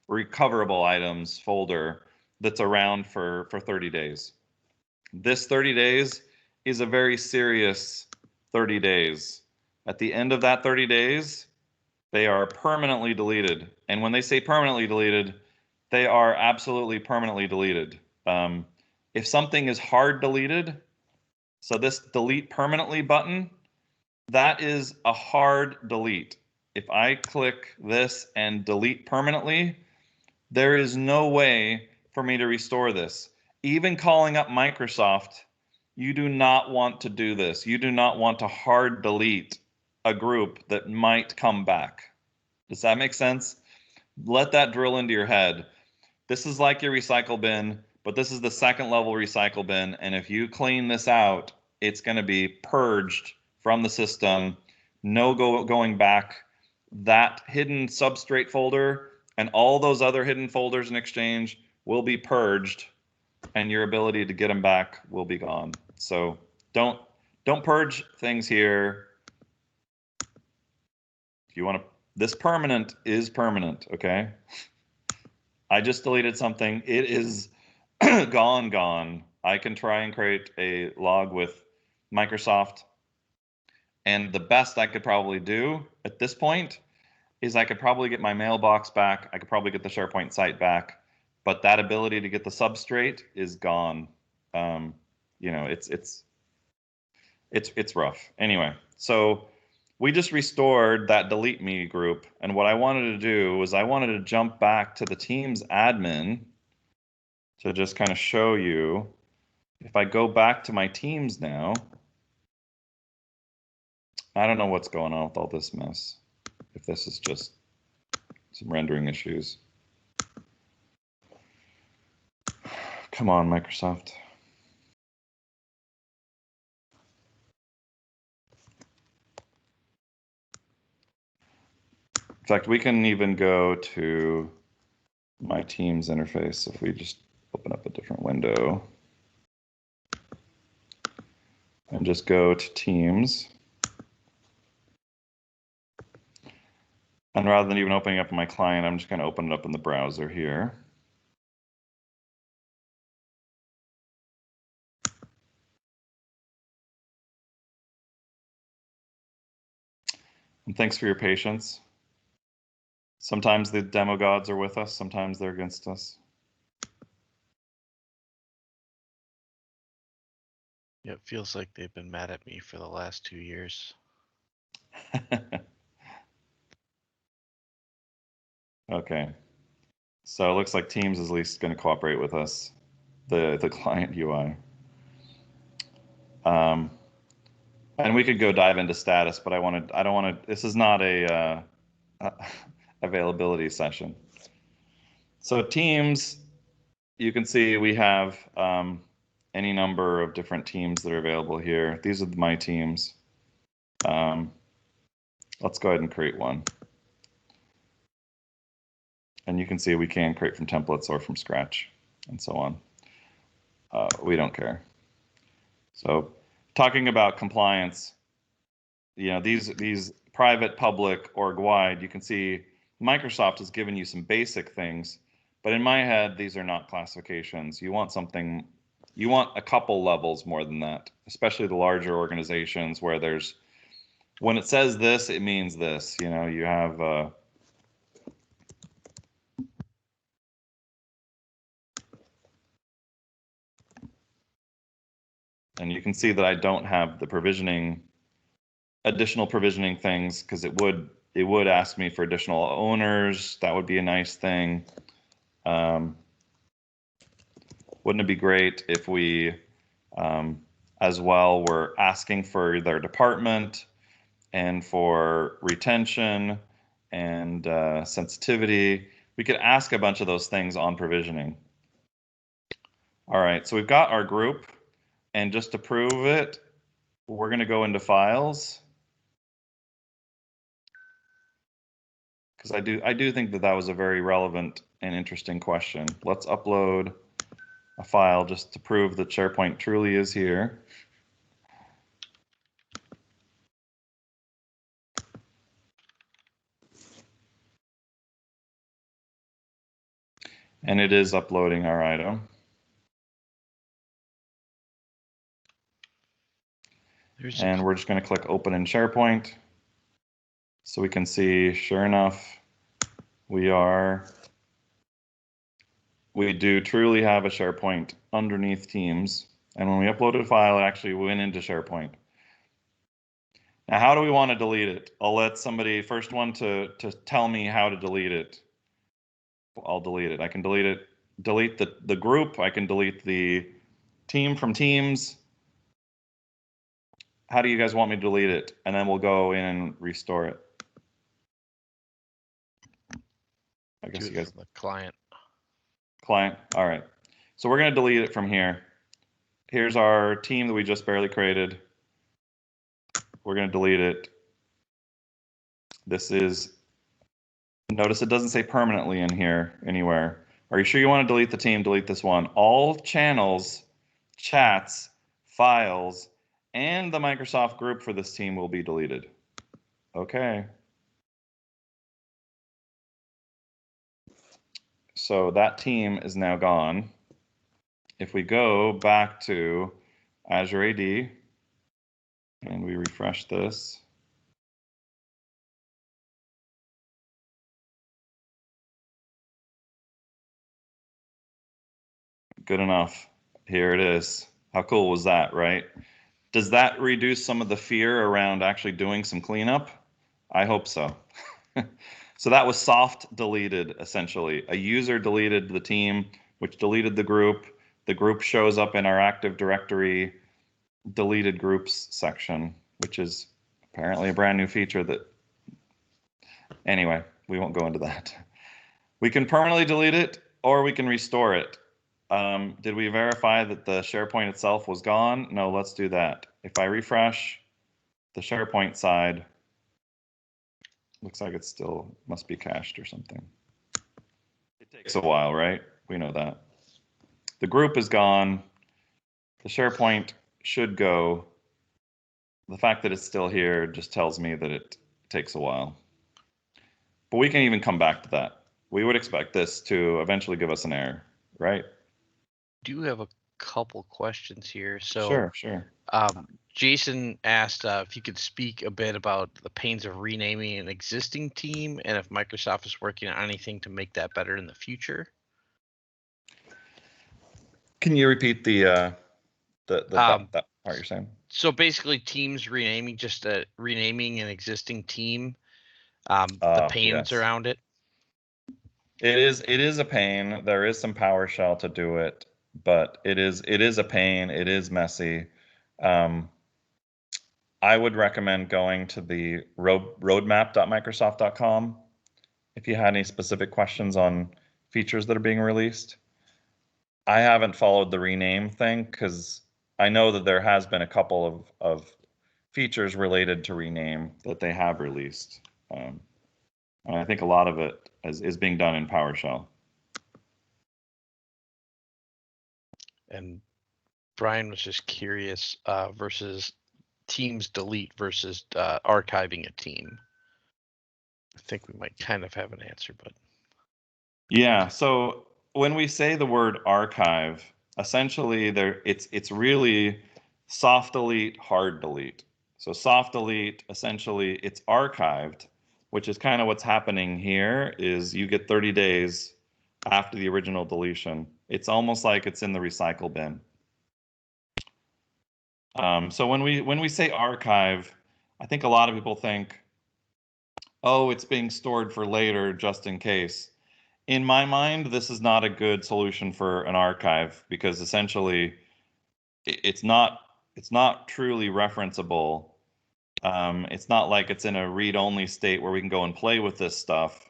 recoverable items folder that's around for 30 days. This 30 days is a very serious 30 days. At the end of that 30 days, they are permanently deleted. And when they say permanently deleted, they are absolutely permanently deleted. If something is hard deleted, so this delete permanently button, that is a hard delete. If I click this and delete permanently, there is no way for me to restore this. Even calling up Microsoft, you do not want to do this. You do not want to hard delete a group that might come back. Does that make sense? Let that drill into your head. This is like your recycle bin, but this is the second level recycle bin. And if you clean this out, it's going to be purged from the system. No going back. That hidden substrate folder and all those other hidden folders in Exchange will be purged, and your ability to get them back will be gone. So don't purge things here. If you want to, this permanent is permanent, okay? I just deleted something. It is gone. I can try and create a log with Microsoft. And the best I could probably do at this point is I could probably get my mailbox back. I could probably get the SharePoint site back. But that ability to get the substrate is gone. You know, it's rough. Anyway, so we just restored that delete me group. And what I wanted to do was I wanted to jump back to the Teams admin to just kind of show you. If I go back to my Teams now, I don't know what's going on with all this mess. If this is just some rendering issues. Come on, Microsoft. In fact, we can even go to my Teams interface if we just open up a different window and just go to Teams. And rather than even opening up my client, I'm just going to open it up in the browser here. And thanks for your patience. Sometimes the demo gods are with us, sometimes they're against us. Yeah, it feels like they've been mad at me for the last 2 years. Okay. So it looks like Teams is at least going to cooperate with us, the client UI. And we could go dive into status, but I don't want to, this is not a availability session. So Teams, you can see we have any number of different teams that are available here. These are my teams. Let's go ahead and create one. And you can see we can create from templates or from scratch and so on. We don't care. So talking about compliance, you know, these private, public, org-wide, you can see Microsoft has given you some basic things, but in my head, these are not classifications. You want something, you want a couple levels more than that, especially the larger organizations where there's, when it says this, it means this. You know, you have and you can see that I don't have the provisioning, additional provisioning things, because it would ask me for additional owners. That would be a nice thing. Wouldn't it be great if we, as well, were asking for their department and for retention and sensitivity? We could ask a bunch of those things on provisioning. All right, so we've got our group, and just to prove it, we're going to go into files, because I do think that was a very relevant and interesting question. Let's upload a file just to prove that SharePoint truly is here. And it is uploading our item. And we're just going to click open in SharePoint. So we can see, sure enough, we do truly have a SharePoint underneath Teams. And when we uploaded a file, it actually went into SharePoint. Now, how do we want to delete it? I'll let somebody, first one to tell me how to delete it. I'll delete it. I can delete the group. I can delete the team from Teams. How do you guys want me to delete it? And then we'll go in and restore it. I guess you guys. The client. Client. All right. So we're going to delete it from here. Here's our team that we just barely created. We're going to delete it. This is, notice it doesn't say permanently in here anywhere. Are you sure you want to delete the team? Delete this one. All channels, chats, files, and the Microsoft group for this team will be deleted. Okay. So that team is now gone. If we go back to Azure AD and we refresh this, good enough. Here it is. How cool was that, right? Does that reduce some of the fear around actually doing some cleanup? I hope so. So that was soft deleted, essentially. A user deleted the team, which deleted the group. The group shows up in our Active Directory deleted groups section, which is apparently a brand new feature that, anyway, we won't go into that. We can permanently delete it or we can restore it. Did we verify that the SharePoint itself was gone? No, let's do that. If I refresh the SharePoint side, looks like it still must be cached or something. It takes a while, right? We know that. The group is gone. The SharePoint should go. The fact that it's still here just tells me that it takes a while. But we can even come back to that. We would expect this to eventually give us an error, right? Do have a couple questions here. So sure. Jason asked if you could speak a bit about the pains of renaming an existing team and if Microsoft is working on anything to make that better in the future. Can you repeat that part you're saying? So basically, teams renaming, just renaming an existing team, the pains Yes. around it. It is a pain. There is some PowerShell to do it, but it is a pain. It is messy. I would recommend going to the roadmap.microsoft.com if you had any specific questions on features that are being released. I haven't followed the rename thing because I know that there has been a couple of features related to rename that they have released. And I think a lot of it is being done in PowerShell. And Brian was just curious versus teams delete versus archiving a team. I think we might kind of have an answer, but Yeah, so when we say the word archive, essentially it's really soft delete, hard delete. So soft delete, essentially it's archived, which is kind of what's happening here is you get 30 days after the original deletion. It's almost like it's in the recycle bin. So when we say archive, I think a lot of people think, oh, it's being stored for later just in case. In my mind, this is not a good solution for an archive because essentially it's not truly referenceable. It's not like it's in a read-only state where we can go and play with this stuff.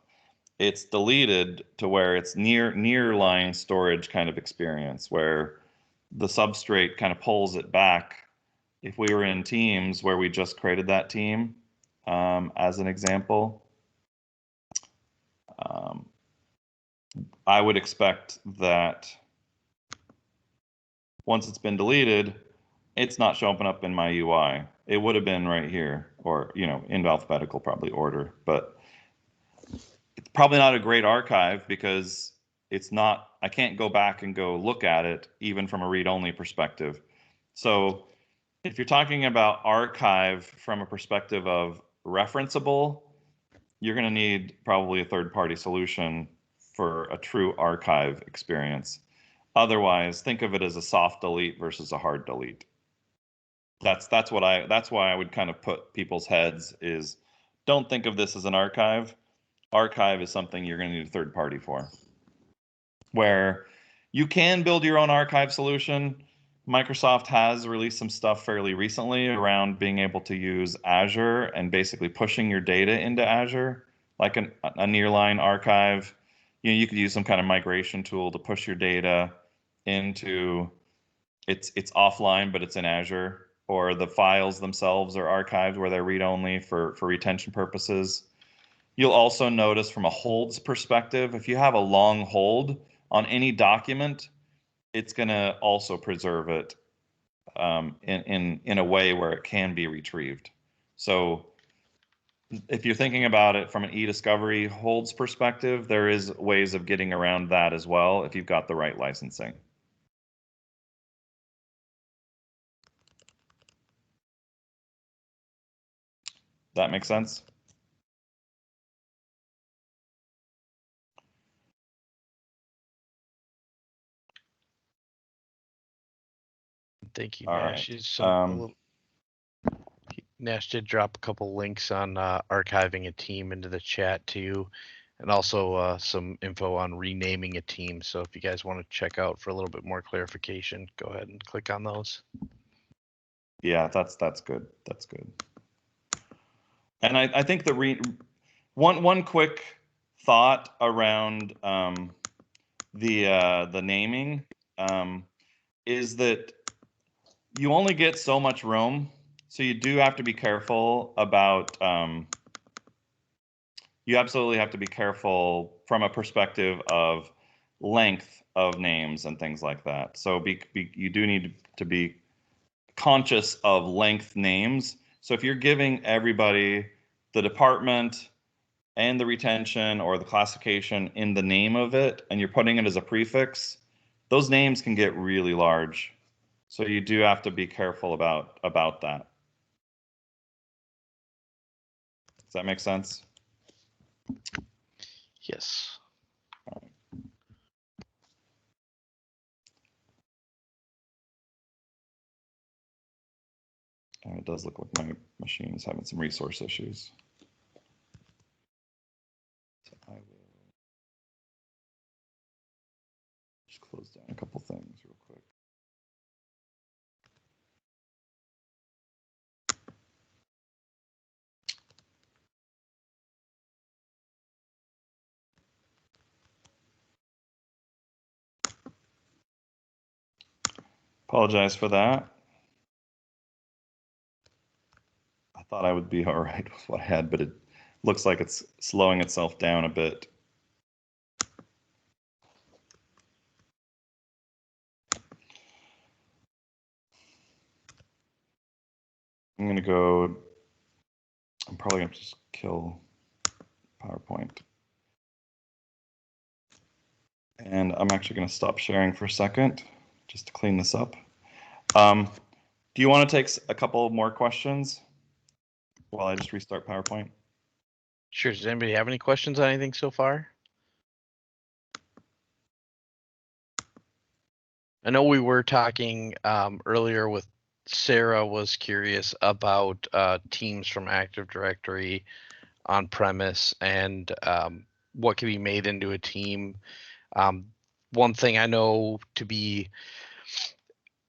It's deleted to where it's near-line storage kind of experience where the substrate kind of pulls it back. If we were in teams where we just created that team, as an example, um, I would expect that once it's been deleted, it's not showing up in my UI. It would have been right here, or in alphabetical probably order, but it's probably not a great archive because it's not. I can't go back and go look at it even from a read-only perspective. So if you're talking about archive from a perspective of referenceable, you're going to need probably a third-party solution for a true archive experience. Otherwise, think of it as a soft delete versus a hard delete. That's why I would kind of put people's heads is don't think of this as an archive. Archive is something you're going to need a third party for. Where you can build your own archive solution. Microsoft has released some stuff fairly recently around being able to use Azure and basically pushing your data into Azure, like a nearline archive. You could use some kind of migration tool to push your data into it's offline, but it's in Azure, or the files themselves are archived where they're read-only for retention purposes. You'll also notice from a holds perspective, if you have a long hold on any document, it's going to also preserve it in a way where it can be retrieved. So if you're thinking about it from an e-discovery holds perspective, there is ways of getting around that as well if you've got the right licensing. That makes sense? thank you, All Nash. right. Nash did drop a couple links on archiving a team into the chat too, and also some info on renaming a team. So if you guys want to check out for a little bit more clarification, go ahead and click on those. Yeah, that's good. That's good. And I think one quick thought around the naming is that you only get so much room, so you do have to be careful about. You absolutely have to be careful from a perspective of length of names and things like that. So you do need to be conscious of length names. So if you're giving everybody the department and the retention or the classification in the name of it, and you're putting it as a prefix, those names can get really large. So you do have to be careful about that. Does that make sense? Yes. It does look like my machine is having some resource issues. So I will just close down a couple things real quick. Apologize for that. I thought I would be all right with what I had, but it looks like it's slowing itself down a bit. I'm going to go, I'm probably going to just kill PowerPoint. And I'm actually going to stop sharing for a second just to clean this up. Do you want to take a couple more questions while I just restart PowerPoint? Sure. Does anybody have any questions on anything so far? I know we were talking earlier with Sarah was curious about teams from Active Directory on premise and what can be made into a team. One thing I know to be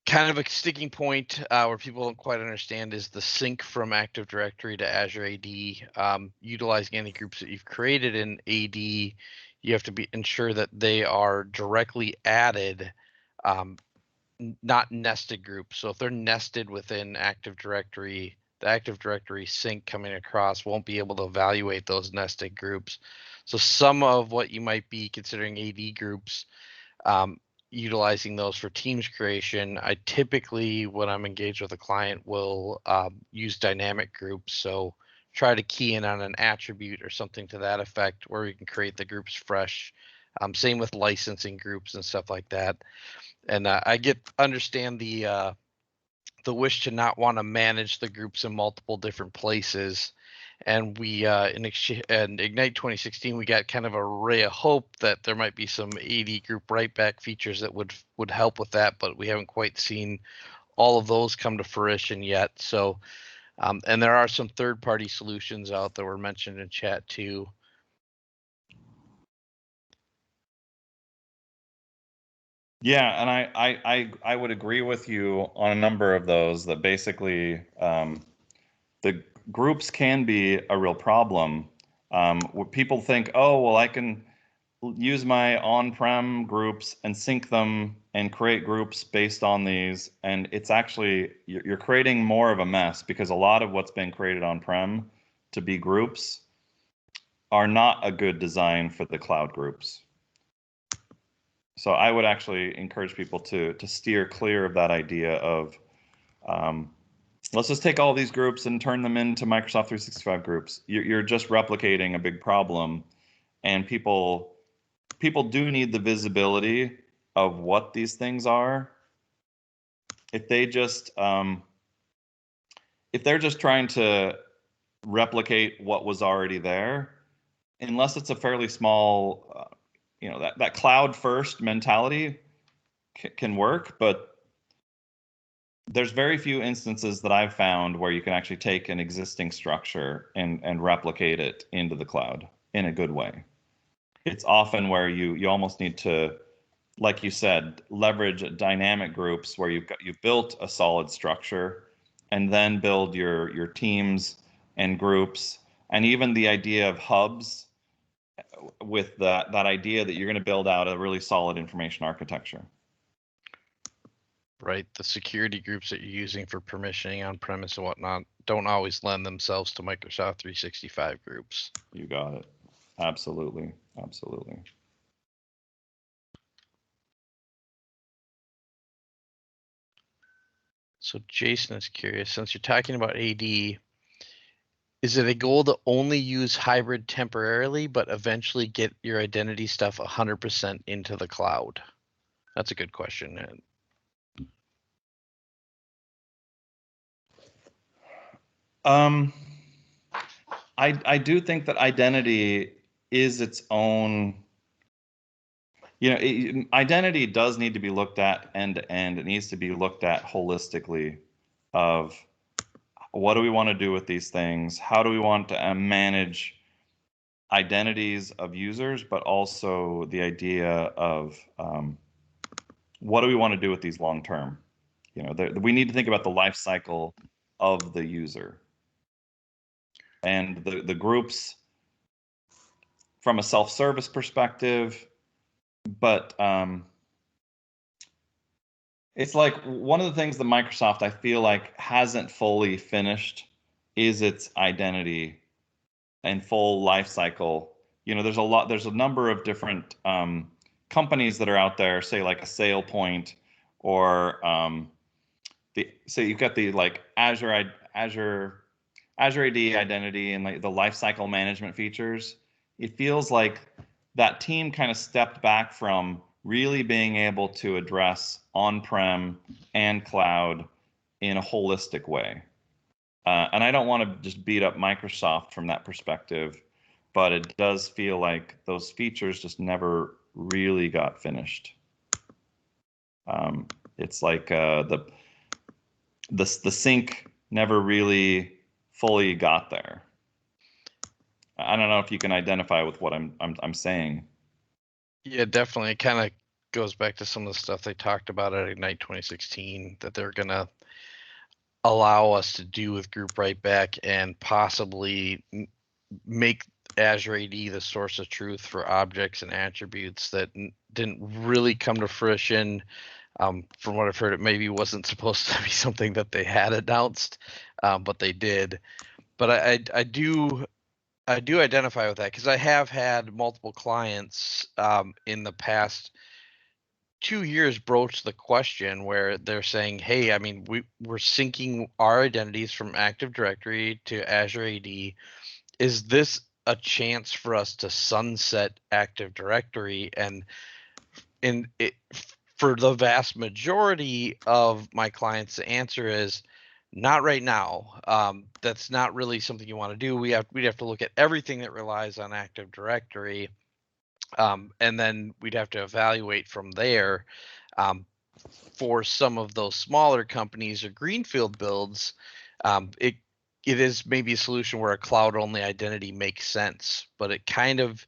kind of a sticking point where people don't quite understand is the sync from Active Directory to Azure AD. Utilizing any groups that you've created in AD, you have to ensure that they are directly added, not nested groups. So if they're nested within Active Directory, the Active Directory sync coming across won't be able to evaluate those nested groups. So some of what you might be considering AD groups, utilizing those for teams creation, I typically, when I'm engaged with a client, will use dynamic groups. So try to key in on an attribute or something to that effect where we can create the groups fresh. Same with licensing groups and stuff like that. And I understand the wish to not want to manage the groups in multiple different places. And we in Ignite 2016, we got kind of a ray of hope that there might be some AD group write back features that would help with that, but we haven't quite seen all of those come to fruition yet. So, and there are some third-party solutions out that were mentioned in chat too. Yeah, and I would agree with you on a number of those that basically the groups can be a real problem. Where people think, oh, well, I can use my on-prem groups and sync them and create groups based on these. And it's actually, you're creating more of a mess because a lot of what's been created on-prem to be groups are not a good design for the cloud groups. So I would actually encourage people to steer clear of that idea of let's just take all these groups and turn them into Microsoft 365 groups. You're just replicating a big problem, and people do need the visibility of what these things are. If they just if they're just trying to replicate what was already there, unless it's a fairly small, that cloud first mentality can work, but there's very few instances that I've found where you can actually take an existing structure and replicate it into the cloud in a good way. It's often where you almost need to, like you said, leverage dynamic groups where you've built a solid structure and then build your teams and groups, and even the idea of hubs with that idea that you're going to build out a really solid information architecture. Right, the security groups that you're using for permissioning on premise and whatnot don't always lend themselves to Microsoft 365 groups. You got it. Absolutely. Absolutely. So Jason is curious, since you're talking about AD, is it a goal to only use hybrid temporarily, but eventually get your identity stuff 100% into the cloud? That's a good question. Um, I do think that identity is its own. Identity does need to be looked at end to end. It needs to be looked at holistically. Of what do we want to do with these things? How do we want to manage identities of users, but also the idea of what do we want to do with these long term? We need to think about the life cycle of the user and the groups from a self-service perspective. But it's like one of the things that Microsoft, I feel like, hasn't fully finished is its identity and full life cycle. There's a number of different companies that are out there, say like a SailPoint, or so you've got the like Azure AD identity and like the lifecycle management features. It feels like that team kind of stepped back from really being able to address on-prem and cloud in a holistic way. And I don't want to just beat up Microsoft from that perspective, but it does feel like those features just never really got finished. It's like the sync never really fully got there. I don't know if you can identify with what I'm saying. Yeah, definitely. It kind of goes back to some of the stuff they talked about at Ignite 2016 that they're gonna allow us to do with group write back and possibly make Azure AD the source of truth for objects and attributes that didn't really come to fruition. From what I've heard, it maybe wasn't supposed to be something that they had announced, but they did. But I do identify with that because I have had multiple clients in the past 2 years broach the question where they're saying, hey, I mean, we're syncing our identities from Active Directory to Azure AD. Is this a chance for us to sunset Active Directory? And for the vast majority of my clients, the answer is not right now. That's not really something you want to do. We'd have to look at everything that relies on Active Directory, and then we'd have to evaluate from there. For some of those smaller companies or greenfield builds, it is maybe a solution where a cloud only identity makes sense, but it kind of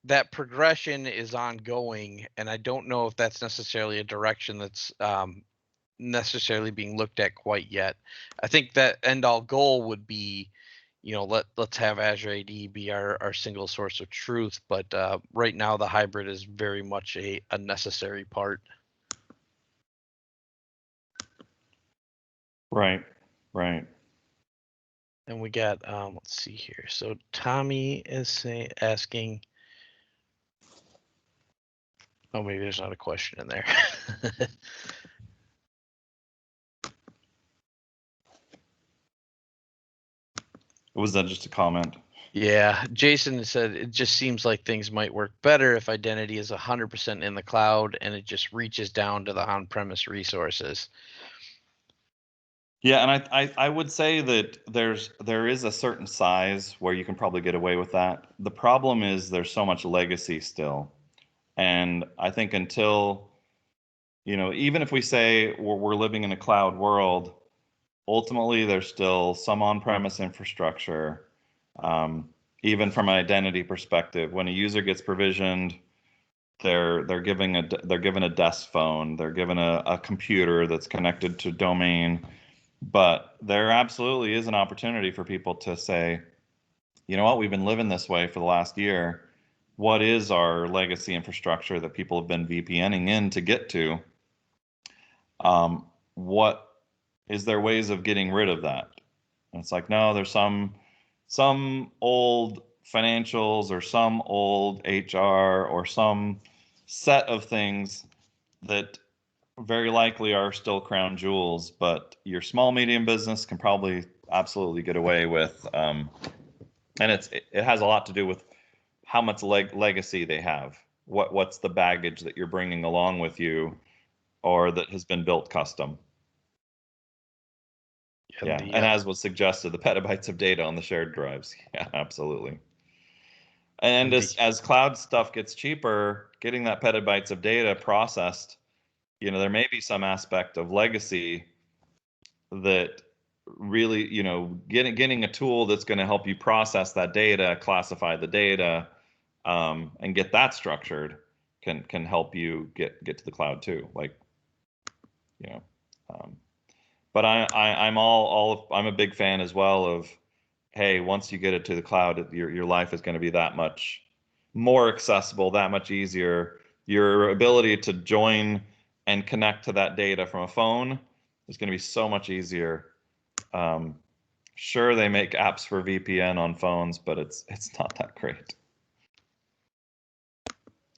that progression is ongoing, and I don't know if that's necessarily a direction that's necessarily being looked at quite yet. I think that end all goal would be, let's have Azure AD be our single source of truth, but right now the hybrid is very much a necessary part. Right. And we got, let's see here. So Tommy is asking, oh, maybe there's not a question in there. Was that just a comment? Yeah, Jason said it just seems like things might work better if identity is 100% in the cloud and it just reaches down to the on-premise resources. Yeah, and I would say that there is a certain size where you can probably get away with that. The problem is there's so much legacy still. And I think until, even if we say we're living in a cloud world, ultimately there's still some on-premise infrastructure. Even from an identity perspective, when a user gets provisioned, they're given a desk phone, they're given a computer that's connected to domain. But there absolutely is an opportunity for people to say, you know what, we've been living this way for the last year. What is our legacy infrastructure that people have been VPNing in to get to? What is there ways of getting rid of that? And it's like, no, there's some old financials or some old HR or some set of things that very likely are still crown jewels, but your small medium business can probably absolutely get away with. And it has a lot to do with how much legacy they have. What's the baggage that you're bringing along with you, or that has been built custom. Yeah, and as was suggested, the petabytes of data on the shared drives. Yeah, absolutely. And as cloud stuff gets cheaper, getting that petabytes of data processed, there may be some aspect of legacy that really, getting a tool that's going to help you process that data, classify the data, and get that structured can help you get to the cloud too. Like, you know, but I'm a big fan as well of, hey, once you get it to the cloud, your life is going to be that much more accessible, that much easier. Your ability to join and connect to that data from a phone is going to be so much easier. Sure, they make apps for VPN on phones, but it's not that great.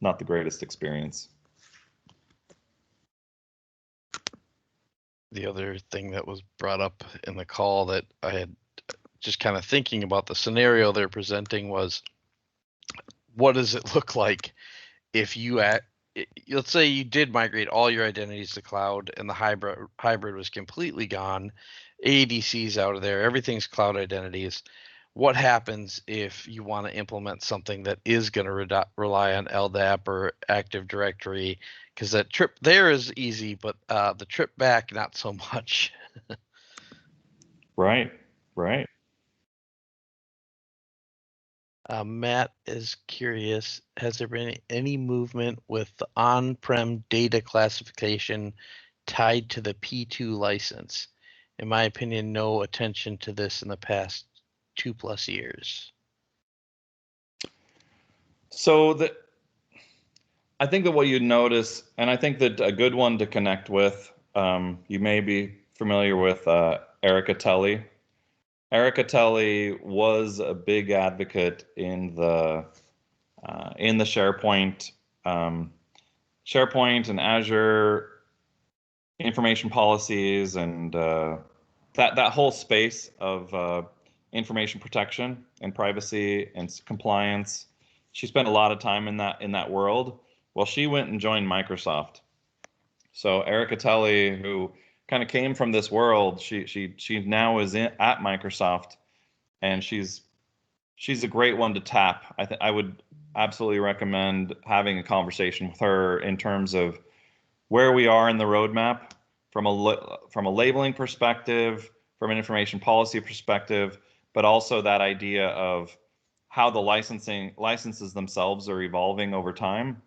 Not the greatest experience. The other thing that was brought up in the call that I had just kind of thinking about the scenario they're presenting was, what does it look like if let's say you did migrate all your identities to cloud and the hybrid was completely gone, ADC's out of there, everything's cloud identities. What happens if you want to implement something that is going to rely on LDAP or Active Directory? Because that trip there is easy, but the trip back, not so much. Right. Matt is curious, has there been any movement with the on-prem data classification tied to the P2 license? In my opinion, no attention to this in the past 2+ years. So I think that what you notice, and I think that a good one to connect with, you may be familiar with Erica Tully. Erica Tully was a big advocate in the SharePoint, SharePoint and Azure information policies, and that whole space of information protection and privacy and compliance. She spent a lot of time in that world. Well, she went and joined Microsoft. So Erica Tully, who kind of came from this world, she now is at Microsoft, and she's a great one to tap. I would absolutely recommend having a conversation with her in terms of where we are in the roadmap from a labeling perspective, from an information policy perspective, but also that idea of how the licenses themselves are evolving over time.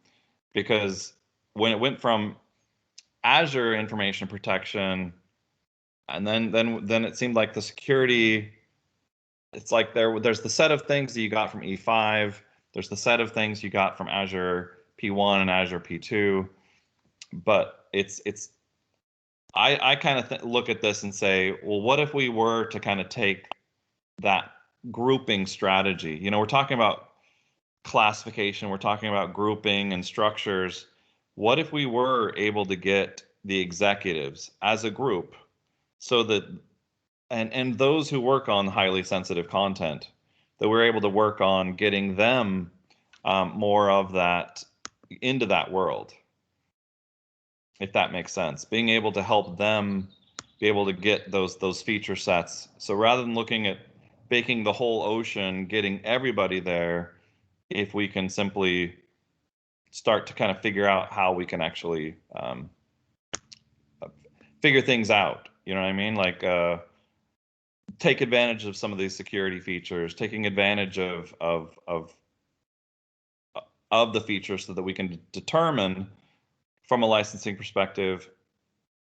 Because when it went from Azure information protection, and then it seemed like the security, it's like there's the set of things that you got from E5, there's the set of things you got from Azure P1 and Azure P2, but I kind of look at this and say, well, what if we were to kind of take that grouping strategy? We're talking about classification, we're talking about grouping and structures. What if we were able to get the executives as a group, so that and those who work on highly sensitive content, that we're able to work on getting them more of that into that world, if that makes sense. Being able to help them be able to get those feature sets. So rather than looking at baking the whole ocean, getting everybody there, if we can simply start to kind of figure out how we can actually figure things out. You know what I mean? Like take advantage of some of these security features, taking advantage of the features so that we can determine from a licensing perspective,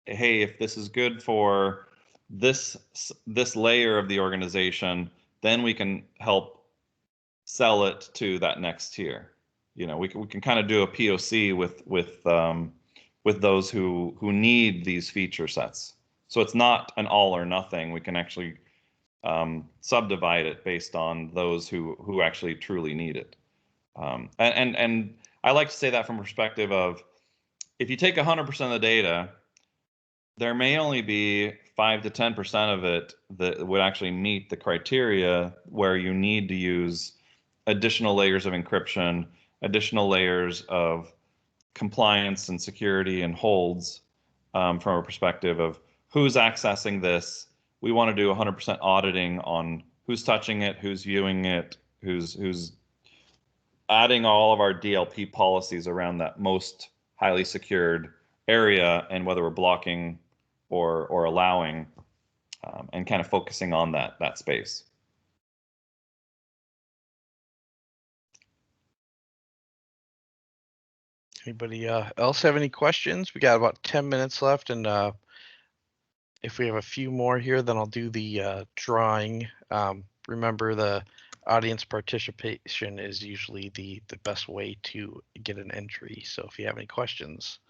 hey, if this is good for this layer of the organization, then we can help sell it to that next tier. We can kind of do a POC with those who need these feature sets. So it's not an all or nothing. We can actually subdivide it based on those who actually truly need it. And I like to say that from a perspective of, if you take 100% of the data, there may only be 5 to 10% of it that would actually meet the criteria, where you need to use additional layers of encryption, additional layers of compliance and security and holds, from a perspective of who's accessing this. we want to do 100% auditing on who's touching it, who's viewing it, who's adding all of our DLP policies around that most highly secured area, and whether we're blocking or allowing, and kind of focusing on that space. Anybody else have any questions? We got about 10 minutes left, and if we have a few more here, then I'll do the drawing. Remember, the audience participation is usually the best way to get an entry. So if you have any questions.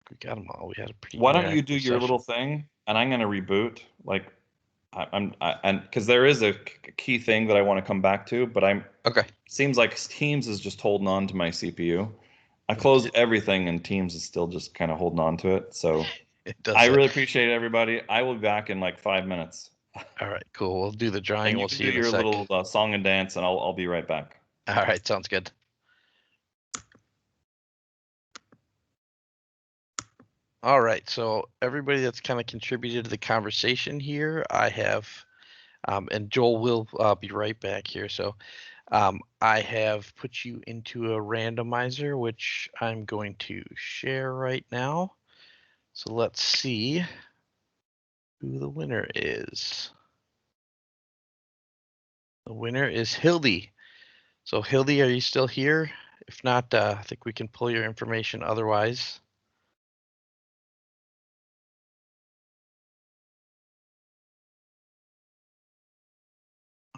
We got them all. We had a pretty. Why don't you do your little thing, and I'm going to reboot. Like, and because there is a key thing that I want to come back to, but okay. Seems like Teams is just holding on to my CPU. I closed everything, and Teams is still just kind of holding on to it. So I really appreciate it, everybody. I will be back in like 5 minutes. All right, cool. We'll do the drawing. And we'll see you in a sec. Do your little song and dance, and I'll be right back. All right, sounds good. All right, so everybody that's kind of contributed to the conversation here, I have, and Joel will be right back here. So I have put you into a randomizer, which I'm going to share right now. So let's see who the winner is. The winner is Hildy. So Hildy, are you still here? If not, I think we can pull your information otherwise.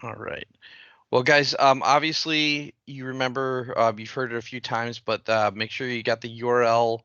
All right. Well, guys, obviously you remember, you've heard it a few times, but make sure you got the URL